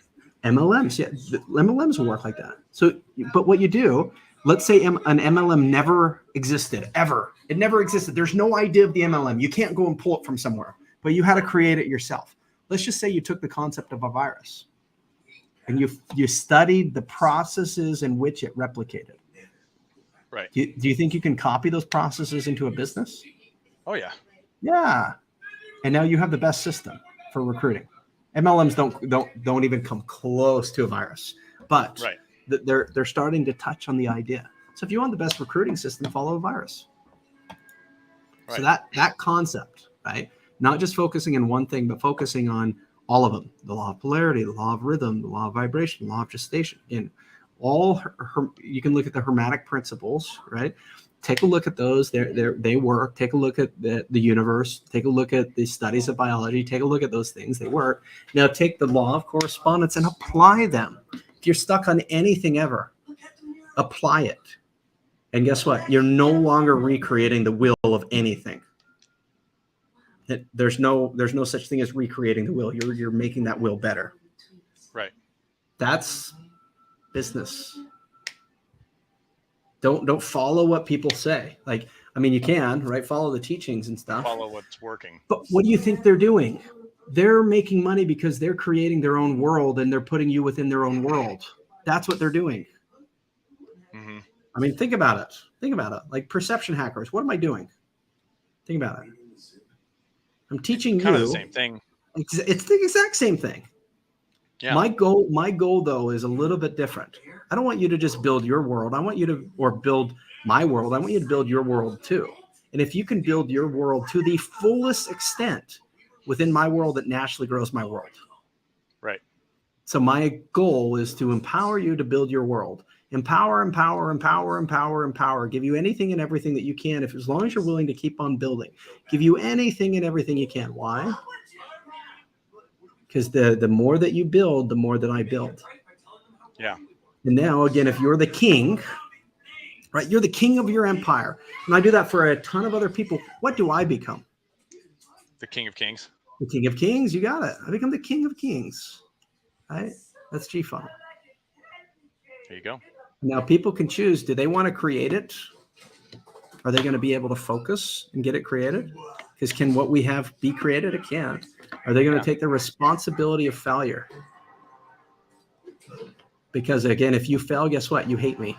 MLMs, yeah, MLMs will work like that. So, but what you do, let's say an MLM never existed, ever. It never existed. There's no idea of the MLM. You can't go and pull it from somewhere, but you had to create it yourself. Let's just say you took the concept of a virus and you studied the processes in which it replicated. Right. Do you think you can copy those processes into a business? Oh, yeah. Yeah. And now you have the best system for recruiting. MLMs don't even come close to a virus, but they're starting to touch on the idea. So if you want the best recruiting system, follow a virus. Right. So that concept, right? Not just focusing on one thing, but focusing on all of them: the law of polarity, the law of rhythm, the law of vibration, the law of gestation. And all you can look at the hermetic principles, right? Take a look at those. They work. Take a look at the universe. Take a look at the studies of biology. Take a look at those things. They work. Now take the law of correspondence and apply them. If you're stuck on anything ever, apply it. And guess what? You're no longer recreating the will of anything. There's no such thing as recreating the will. You're making that will better. Right. That's business. Don't follow what people say. Like, I mean, you can, right? Follow the teachings and stuff. Follow what's working. But what do you think they're doing? They're making money because they're creating their own world and they're putting you within their own world. That's what they're doing. Mm-hmm. I mean, think about it. Think about it. Like perception hackers. What am I doing? Think about it. I'm teaching you. Kind of the same thing. It's the exact same thing. Yeah. My goal though is a little bit different. I don't want you to just build your world. I want you to, or build my world. I want you to build your world too. And if you can build your world to the fullest extent within my world, it naturally grows my world. Right. So my goal is to empower you to build your world. Empower, empower, empower, empower, empower. Give you anything and everything that you can, as long as you're willing to keep on building. Give you anything and everything you can. Why? Because the more that you build, the more that I build. Yeah. And now, again, if you're the king, right, you're the king of your empire. And I do that for a ton of other people. What do I become? The king of kings. The king of kings. You got it. I become the king of kings. Right? That's G-Funnel. There you go. Now, people can choose. Do they want to create it? Are they going to be able to focus and get it created? Because can what we have be created? It can. Are they going to take the responsibility of failure? Because again, if you fail, guess what? You hate me.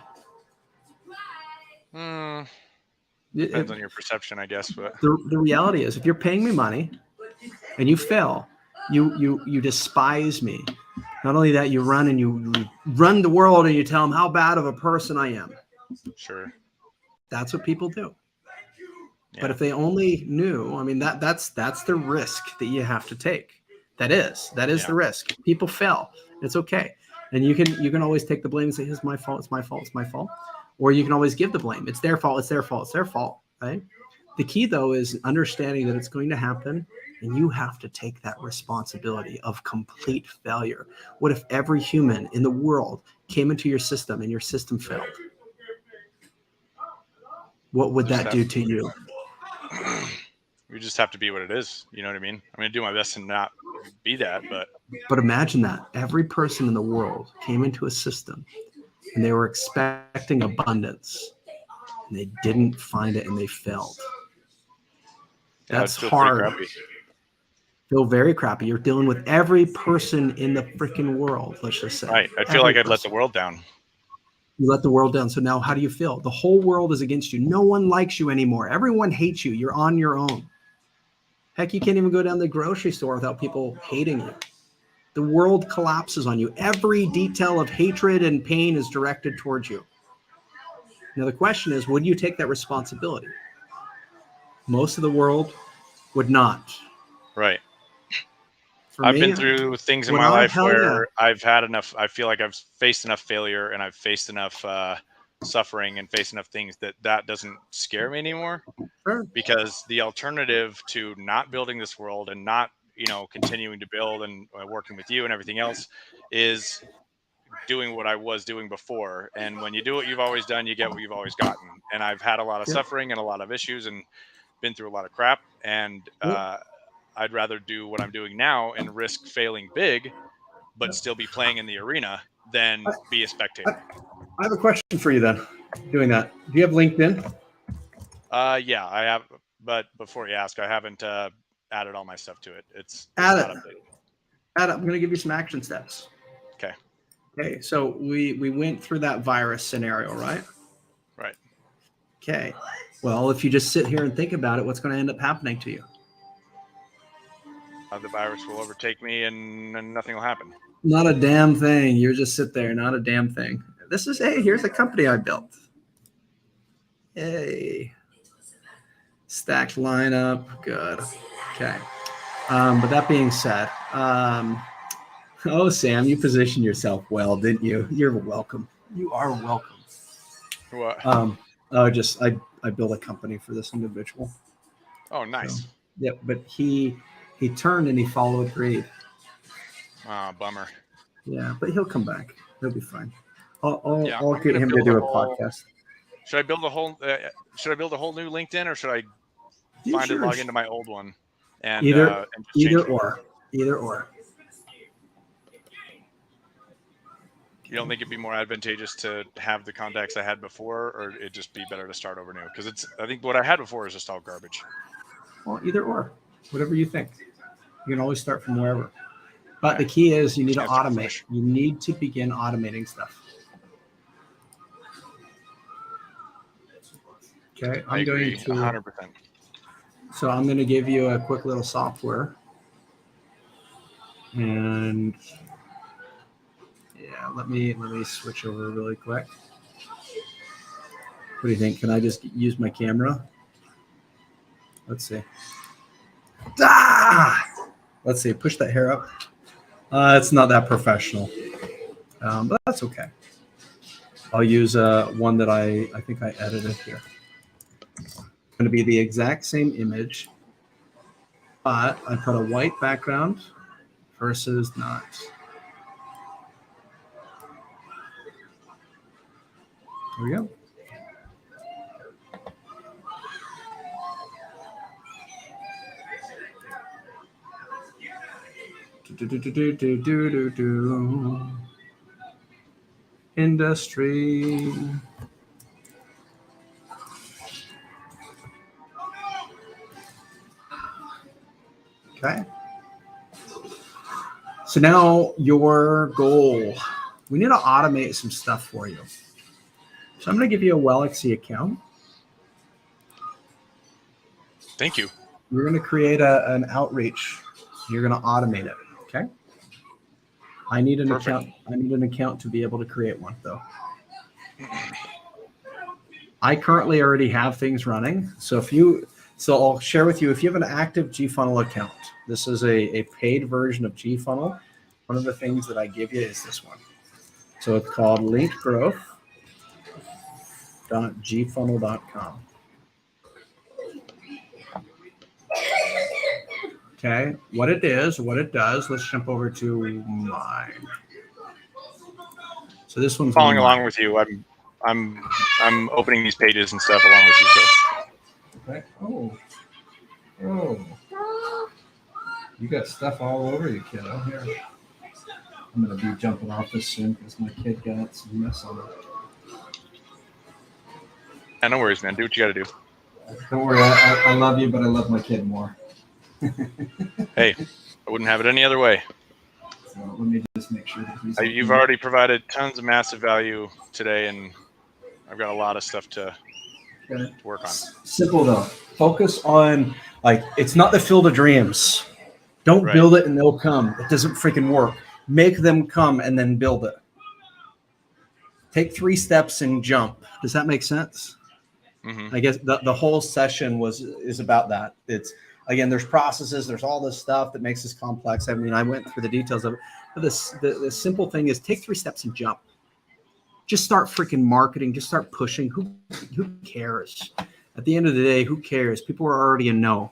Depends on your perception, I guess. But the reality is, if you're paying me money and you fail, you despise me. Not only that, you run the world and you tell them how bad of a person I am. Sure. That's what people do. Yeah. But if they only knew, I mean, that's the risk that you have to take. That is the risk. People fail. It's okay. And you can always take the blame and say, it's my fault, it's my fault, it's my fault. Or you can always give the blame. It's their fault, it's their fault, it's their fault, right? The key, though, is understanding that it's going to happen, and you have to take that responsibility of complete failure. What if every human in the world came into your system and your system failed? what would that do to you? We just have to be what it is. You know what I mean? I'm going to do my best to not be that, but imagine that every person in the world came into a system and they were expecting abundance and they didn't find it and they failed. That's hard. Feel very crappy. You're dealing with every person in the freaking world, let's just say. Right. I feel like I'd let the world down. You let the world down. So now how do you feel? The whole world is against you. No one likes you anymore. Everyone hates you. You're on your own. Heck, you can't even go down to the grocery store without people hating you. The world collapses on you. Every detail of hatred and pain is directed towards you. Now, the question is, would you take that responsibility? Most of the world would not. Right. I've been through things in my life where I've had enough. I feel like I've faced enough failure and I've faced enough suffering and faced enough things that doesn't scare me anymore. Sure. Because the alternative to not building this world and not, continuing to build and working with you and everything else is doing what I was doing before. And when you do what you've always done, you get what you've always gotten. And I've had a lot of suffering and a lot of issues and been through a lot of crap. And I'd rather do what I'm doing now and risk failing big, but still be playing in the arena than be a spectator. I have a question for you then, doing that. Do you have LinkedIn? Yeah, I have. But before you ask, I haven't added all my stuff to it. It's not updated. I'm going to give you some action steps. Okay. So we went through that virus scenario, right? Right. Okay. Well, if you just sit here and think about it, what's going to end up happening to you? The virus will overtake me and nothing will happen. Not a damn thing. You just sit there. Not a damn thing. Here's a company I built. Hey. Stacked lineup. Good. Okay. But that being said, Sam, you positioned yourself well, didn't you? You're welcome. You are welcome. What? I built a company for this individual. Oh, nice. So, yep. But he turned and he followed greed. Bummer. Yeah, but he'll come back. He'll be fine. I'll get him to do a podcast. Should I build a whole? Should I build a whole new LinkedIn, or should I log into my old one? And either or. You don't think it'd be more advantageous to have the contacts I had before, or it'd just be better to start over new? Because I think what I had before is just all garbage. Well, either or, whatever you think. You can always start from wherever. But the key is you need to automate. You need to begin automating stuff. Okay, I'm going to 100%. So I'm going to give you a quick little software, and yeah, let me switch over really quick. What do you think? Can I just use my camera? Let's see. Let's see. Push that hair up. It's not that professional, but that's okay. I'll use one that I think I edited here. It's going to be the exact same image, but I put a white background versus not. There we go. Industry. Okay. So now your goal, we need to automate some stuff for you. So I'm going to give you a Wellexy account. Thank you. We're going to create an outreach. You're going to automate it. Okay. I need an account. I need an account to be able to create one, though. I currently already have things running. So I'll share with you, if you have an active GFunnel account, this is a paid version of GFunnel. One of the things that I give you is this one. So it's called linkgrowth.gfunnel.com. Okay, what it is, what it does, let's jump over to mine. So this one's following along with you. I'm opening these pages and stuff along with you. So. Okay. Oh. You got stuff all over you, kiddo. Here. I'm going to be jumping off this soon because my kid got some mess on it. Yeah, no worries, man. Do what you got to do. Don't worry. I love you, but I love my kid more. Hey, I wouldn't have it any other way. So let me just make sure that he's... You've already provided tons of massive value today, and I've got a lot of stuff to work on. Simple, though. Focus on, like, it's not the field of dreams. Don't build it and they'll come. It doesn't freaking work. Make them come and then build it. Take 3 steps and jump. Does that make sense? Mm-hmm. I guess the whole session is about that. It's, again, there's processes, there's all this stuff that makes this complex. I mean, I went through the details of it. But the simple thing is take 3 steps and jump. Just start freaking marketing. Just start pushing. Who cares? At the end of the day, who cares? People are already a no.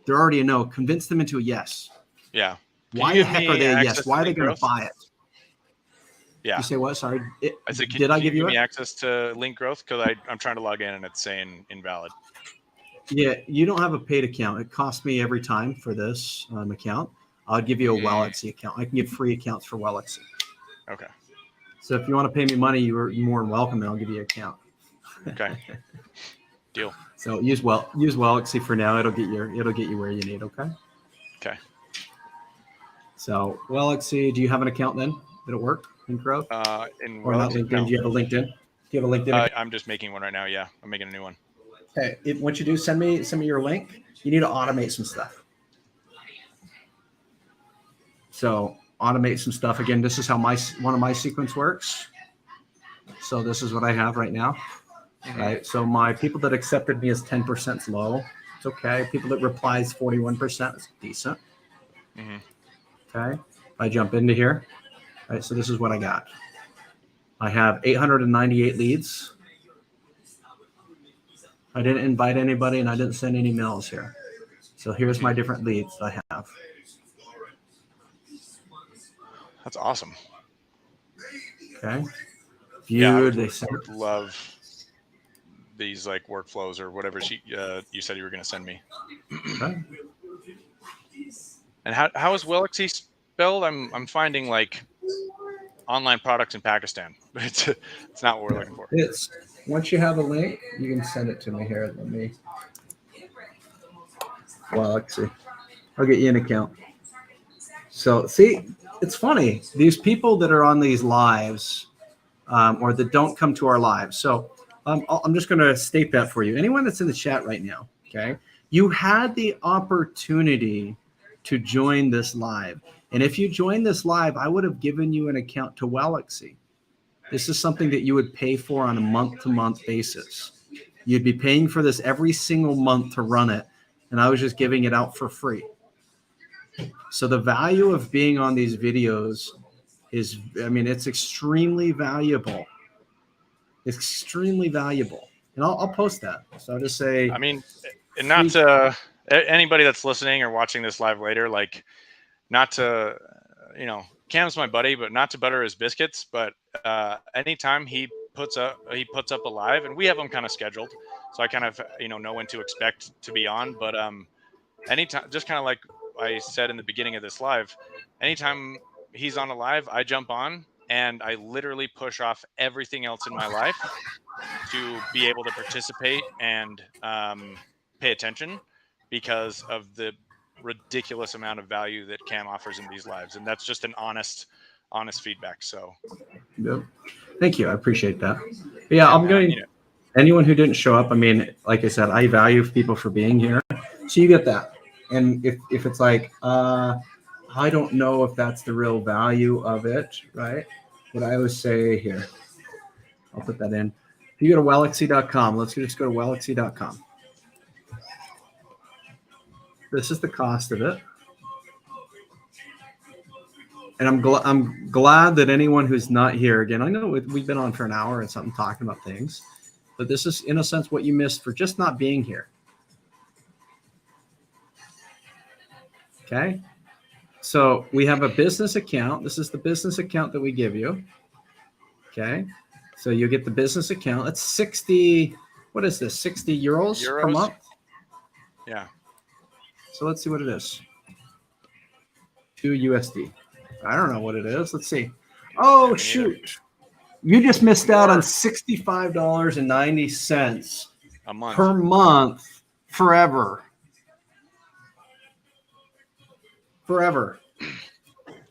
They're already a no. Convince them into a yes. Yeah. Why the heck are they a yes? Why are they going to buy it? Yeah. You say what? Sorry. I said, did I give you access to link growth? Because I'm trying to log in and it's saying invalid. Yeah, you don't have a paid account. It costs me every time for this account. I'll give you a Wellexy account. I can give free accounts for Wellexy. Okay. So if you want to pay me money, you're more than welcome, and I'll give you an account. Okay. Deal. So use Wellexy for now. It'll get you where you need. Okay. Okay. So Wellexy, do you have an account then? Did it work in growth? In or not LinkedIn? No. Do you have a LinkedIn? Do you have a LinkedIn? I'm just making one right now. Yeah, I'm making a new one. Okay. Once you do, send me your link. You need to automate some stuff. So automate some stuff. Again, this is how one of my sequence works. So this is what I have right now. Mm-hmm. Right. So my people that accepted me is 10% low. It's okay. People that replies 41% is decent. Mm-hmm. Okay. If I jump into here. Right. So this is what I got. I have 898 leads. I didn't invite anybody and I didn't send any mails here. So here's my different leads I have. That's awesome. Okay. Yeah, I would love these like workflows or whatever you said you were going to send me. Okay. And how is Wellexy spelled? I'm finding like online products in Pakistan, but it's not what we're looking for. It's once you have a link, you can send it to me here. Let me. Wellexy. I'll get you an account. So see, it's funny. These people that are on these lives, or that don't come to our lives. So I'm just going to state that for you. Anyone that's in the chat right now, okay? You had the opportunity to join this live. And if you joined this live, I would have given you an account to Wellexy. This is something that you would pay for on a month-to-month basis. You'd be paying for this every single month to run it. And I was just giving it out for free. So the value of being on these videos is, I mean, it's extremely valuable. It's extremely valuable. And I'll post that. So I'll just say, I mean, and not anybody that's listening or watching this live later, like not to, Cam's my buddy, but not to butter his biscuits. But anytime he puts up a live, and we have them kind of scheduled, so I kind of know when to expect to be on. But anytime, just kind of like I said in the beginning of this live, anytime he's on a live, I jump on and I literally push off everything else in my life to be able to participate and pay attention because of the ridiculous amount of value that Cam offers in these lives. And that's just an honest feedback. So yep. Thank you. I appreciate that. But yeah, I'm going, anyone who didn't show up, I mean, like I said, I value people for being here. So you get that. And if it's like, I don't know if that's the real value of it, right? What I always say here, I'll put that in. If you go to Wellexy.com, let's just go to Wellexy.com. This is the cost of it. And I'm glad that anyone who's not here, again, I know we've been on for an hour and something talking about things, but this is, in a sense, what you missed for just not being here. Okay. So we have a business account. This is the business account that we give you. Okay. So you get the business account. That's 60. What is this? 60 euros per month? Yeah. So let's see what it is. 2 USD. I don't know what it is. Let's see. Oh, shoot. You just missed out on $65.90 a month per month forever. Forever.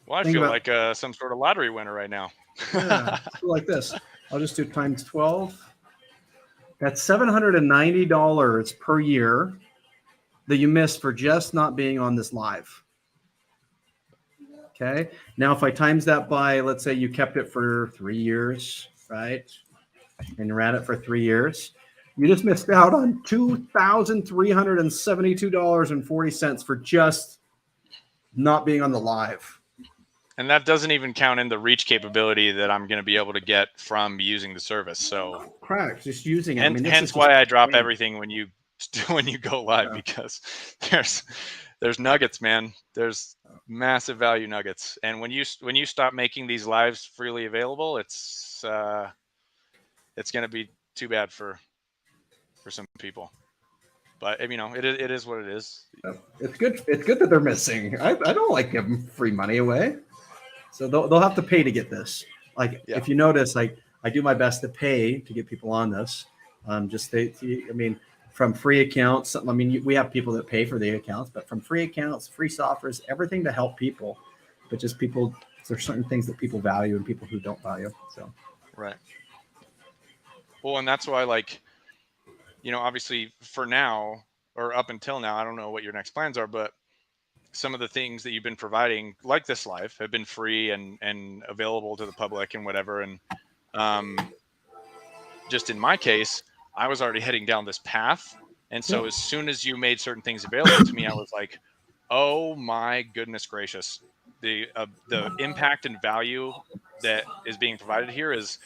Well, I feel like some sort of lottery winner right now. Yeah, like this. I'll just do times 12. That's $790 per year that you missed for just not being on this live. Okay. Now, if I times that by, let's say you kept it for 3 years, right? And you ran it for 3 years. You just missed out on $2,372.40 for just not being on the live. And that doesn't even count in the reach capability that I'm going to be able to get from using the service. So correct, just using it. And hence why I drop everything when you go live, because there's nuggets, man. There's massive value nuggets. And when you stop making these lives freely available, it's going to be too bad for some people. But it is what it is. It's good. It's good that they're missing. I don't like giving free money away. So they'll have to pay to get this. Like if you notice, like I do my best to pay to get people on this. From free accounts. We have people that pay for the accounts, but from free accounts, free softwares, everything to help people. But just people, there's certain things that people value and people who don't value. So right. Well, and that's why, obviously for now or up until now, I don't know what your next plans are, but some of the things that you've been providing, like this live, have been free and available to the public and whatever. And just in my case, I was already heading down this path. And so as soon as you made certain things available to me, I was like, oh my goodness gracious. The impact and value that is being provided here is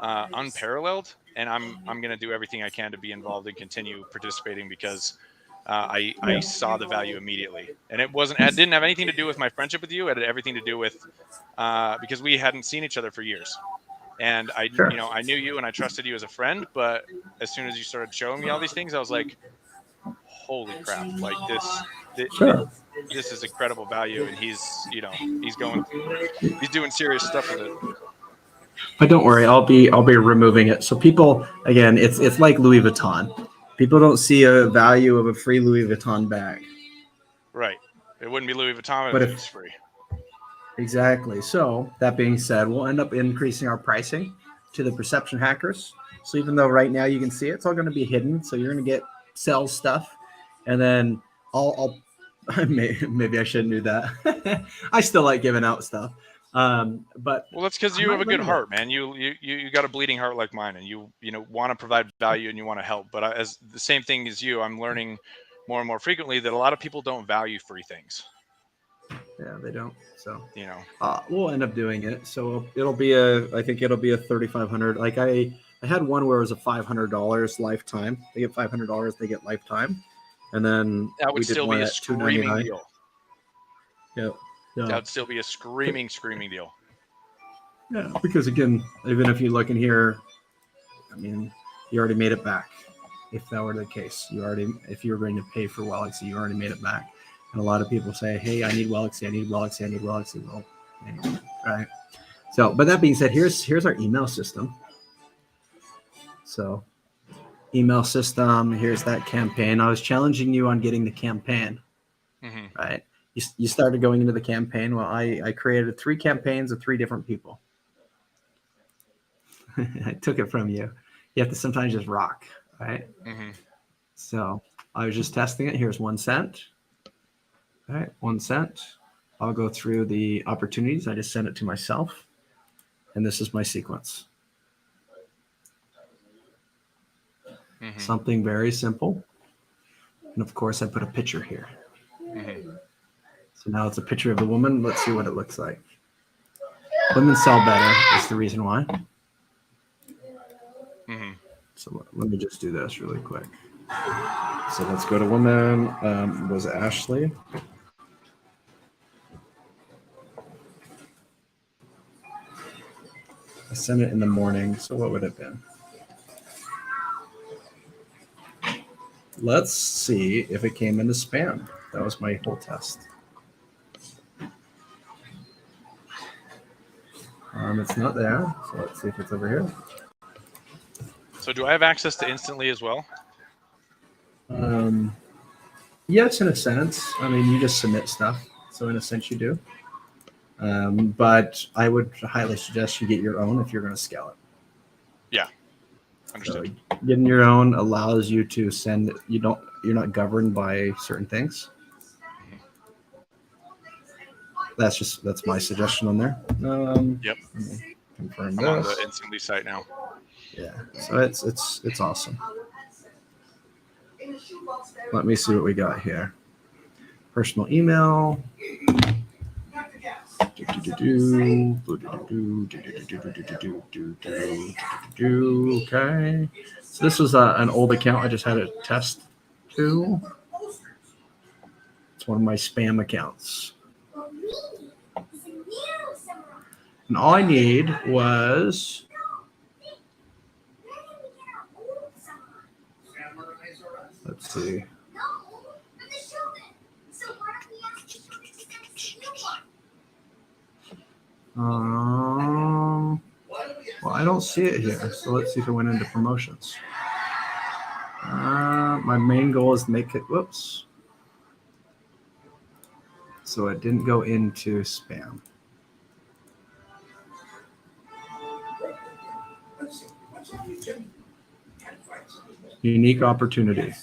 unparalleled. And I'm going to do everything I can to be involved and continue participating, because I saw the value immediately. And it didn't have anything to do with my friendship with you. It had everything to do with because we hadn't seen each other for years. And I knew you and I trusted you as a friend, but as soon as you started showing me all these things, I was like, holy crap, like this is incredible value. And he's doing serious stuff with it. But don't worry, I'll be removing it. So people, again, it's like Louis Vuitton. People don't see a value of a free Louis Vuitton bag. Right. It wouldn't be Louis Vuitton if it's free. Exactly. So that being said, we'll end up increasing our pricing to the perception hackers. So even though right now you can see it, it's all going to be hidden. So you're going to get sell stuff, and then I'll maybe I shouldn't do that. I still like giving out stuff. But that's because you have a good heart, man. You got a bleeding heart like mine, and you want to provide value and you want to help. But as the same thing as you, I'm learning more and more frequently that a lot of people don't value free things. Yeah, they don't. So we'll end up doing it. So I think it'll be a 3,500. Like I had one where it was a $500 lifetime. They get $500. They get lifetime, and then that would still be a screaming deal. Yeah. That would still be a screaming deal. Yeah, because again, even if you look in here, you already made it back. If that were the case, if you were going to pay for Wellexy, you already made it back. And a lot of people say, "Hey, I need Wellexy. I need Wellexy. I need Wellexy." Well, anyway, right. So, but that being said, here's our email system. So, email system. Here's that campaign. I was challenging you on getting the campaign, right? You started going into the campaign. Well, I created 3 campaigns of 3 different people. I took it from you. You have to sometimes just rock, right? Mm-hmm. So I was just testing it. Here's 1 cent. All right, 1 cent. I'll go through the opportunities. I just sent it to myself. And this is my sequence. Mm-hmm. Something very simple. And of course, I put a picture here. Mm-hmm. So now it's a picture of the woman. Let's see what it looks like. Women sell better. That's the reason why. Mm-hmm. So let me just do this really quick. So let's go to women. Was it Ashley? I sent it in the morning. So what would it have been? Let's see if it came into spam. That was my whole test. It's not there. So let's see if it's over here. So do I have access to instantly as well? Yes, in a sense. I mean, you just submit stuff. So in a sense you do. But I would highly suggest you get your own if you're going to scale it. Yeah. Understood. So getting your own allows you to send, you're not governed by certain things. That's my suggestion on there. Yep. Confirm I'm on this. the instantly site now. Yeah. So it's awesome. Let me see what we got here. Personal email. Okay. So this was an old account I just had a test to. It's one of my spam accounts. And all I need was let's see. Well, I don't see it here. So let's see if it went into promotions. My main goal is to make it, whoops. So it didn't go into spam. Unique opportunity.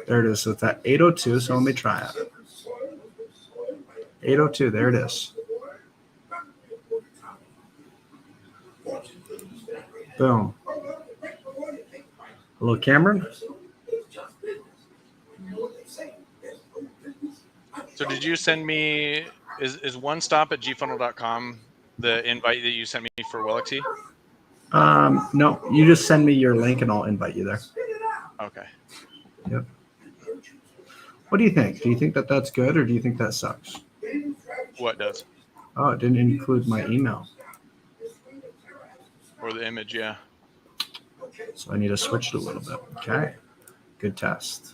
There it is. So it's at 8:02. So let me try it. 8:02. There it is. Boom. Hello, Cameron. So did you send me, is one stop at gfunnel.com the invite that you sent me for Wellexy? No, you just send me your link and I'll invite you there. Okay. Yep. What do you think? Do you think that that's good or do you think that sucks? What does? Oh, it didn't include my email. Or the image, yeah. So I need to switch it a little bit. Okay. Good test.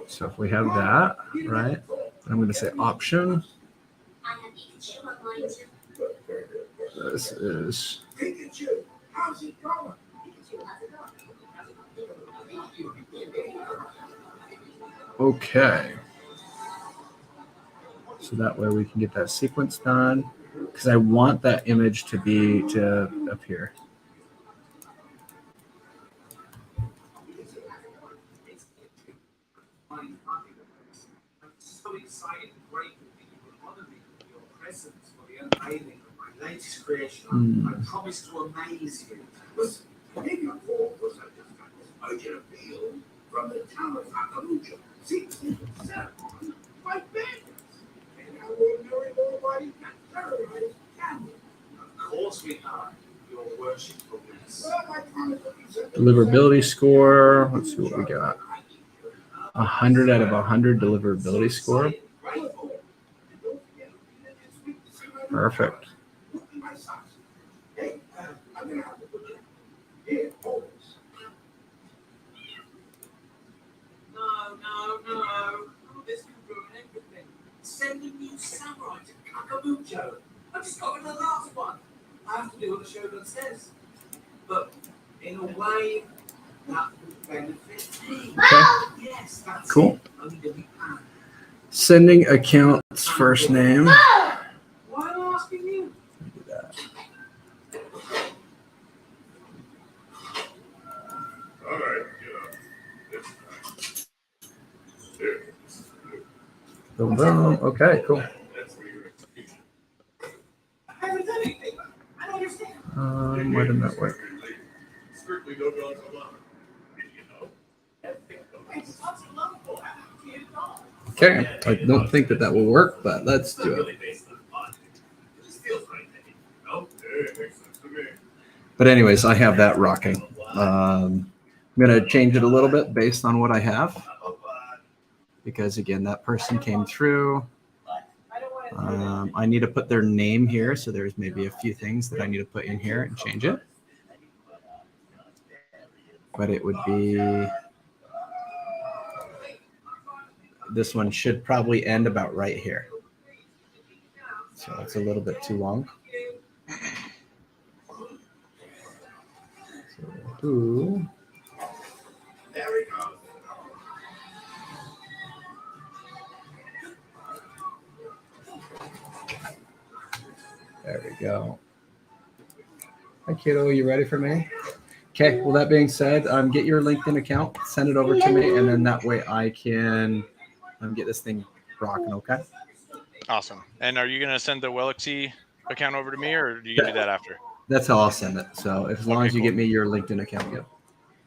So if we have that, right, I'm going to say option. This is. Okay. So that way we can get that sequence done. Because I want that image to appear. I'm so excited and grateful that you would honor me with your presence for the unveiling of my latest creation. I promise to amaze you. From the town of Hakamucha, 1607, my bandits. And our ordinary nobody can terrorize Camden. Of course we are, your worshipfulness. Deliverability score. Let's see what we got. 100 out of 100 deliverability score. Perfect. No. This can ruin everything. Send a new samurai to Kakamucho. I just got the last one. I have to do what the shogun says. But in a way, that would benefit me. Okay. Yes, that's Cool. it. Only to be planned. Sending account's first name. Why am I asking you? Do that. All right, Boom, boom. Okay, cool. I haven't done anything. I don't understand. Why didn't that work? Strictly no dogs allowed. You know? It's such a lovable. How do you know? Okay, I don't think that will work, but let's do it. It just feels right. No, it makes sense to me. But anyways, I have that rocking. I'm going to change it a little bit based on what I have. Because again, that person came through. I need to put their name here. So there's maybe a few things that I need to put in here and change it. But it would be, this one should probably end about right here. So it's a little bit too long. So who? There we go. There we go. Hi, kiddo. You ready for me? Okay. Well, that being said, get your LinkedIn account, send it over to me, and then that way I can get this thing rocking. Okay. Awesome. And are you going to send the Wellixy account over to me, or are you going to do that after? That's how I'll send it. So as long as you get me your LinkedIn account, good.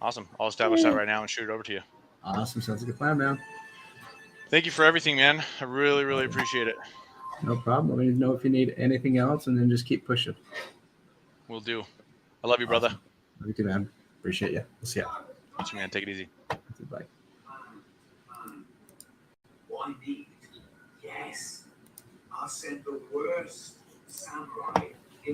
Awesome. I'll establish that right now and shoot it over to you. Awesome. Sounds like a plan, man. Thank you for everything, man. I really, really appreciate it. No problem. Let me know if you need anything else, and then just keep pushing. Will do. I love you, brother. Awesome. Love you too, man. Appreciate you. We'll see ya. You too, man. Take it easy. Bye. What I need? Yes. I'll send the worst samurai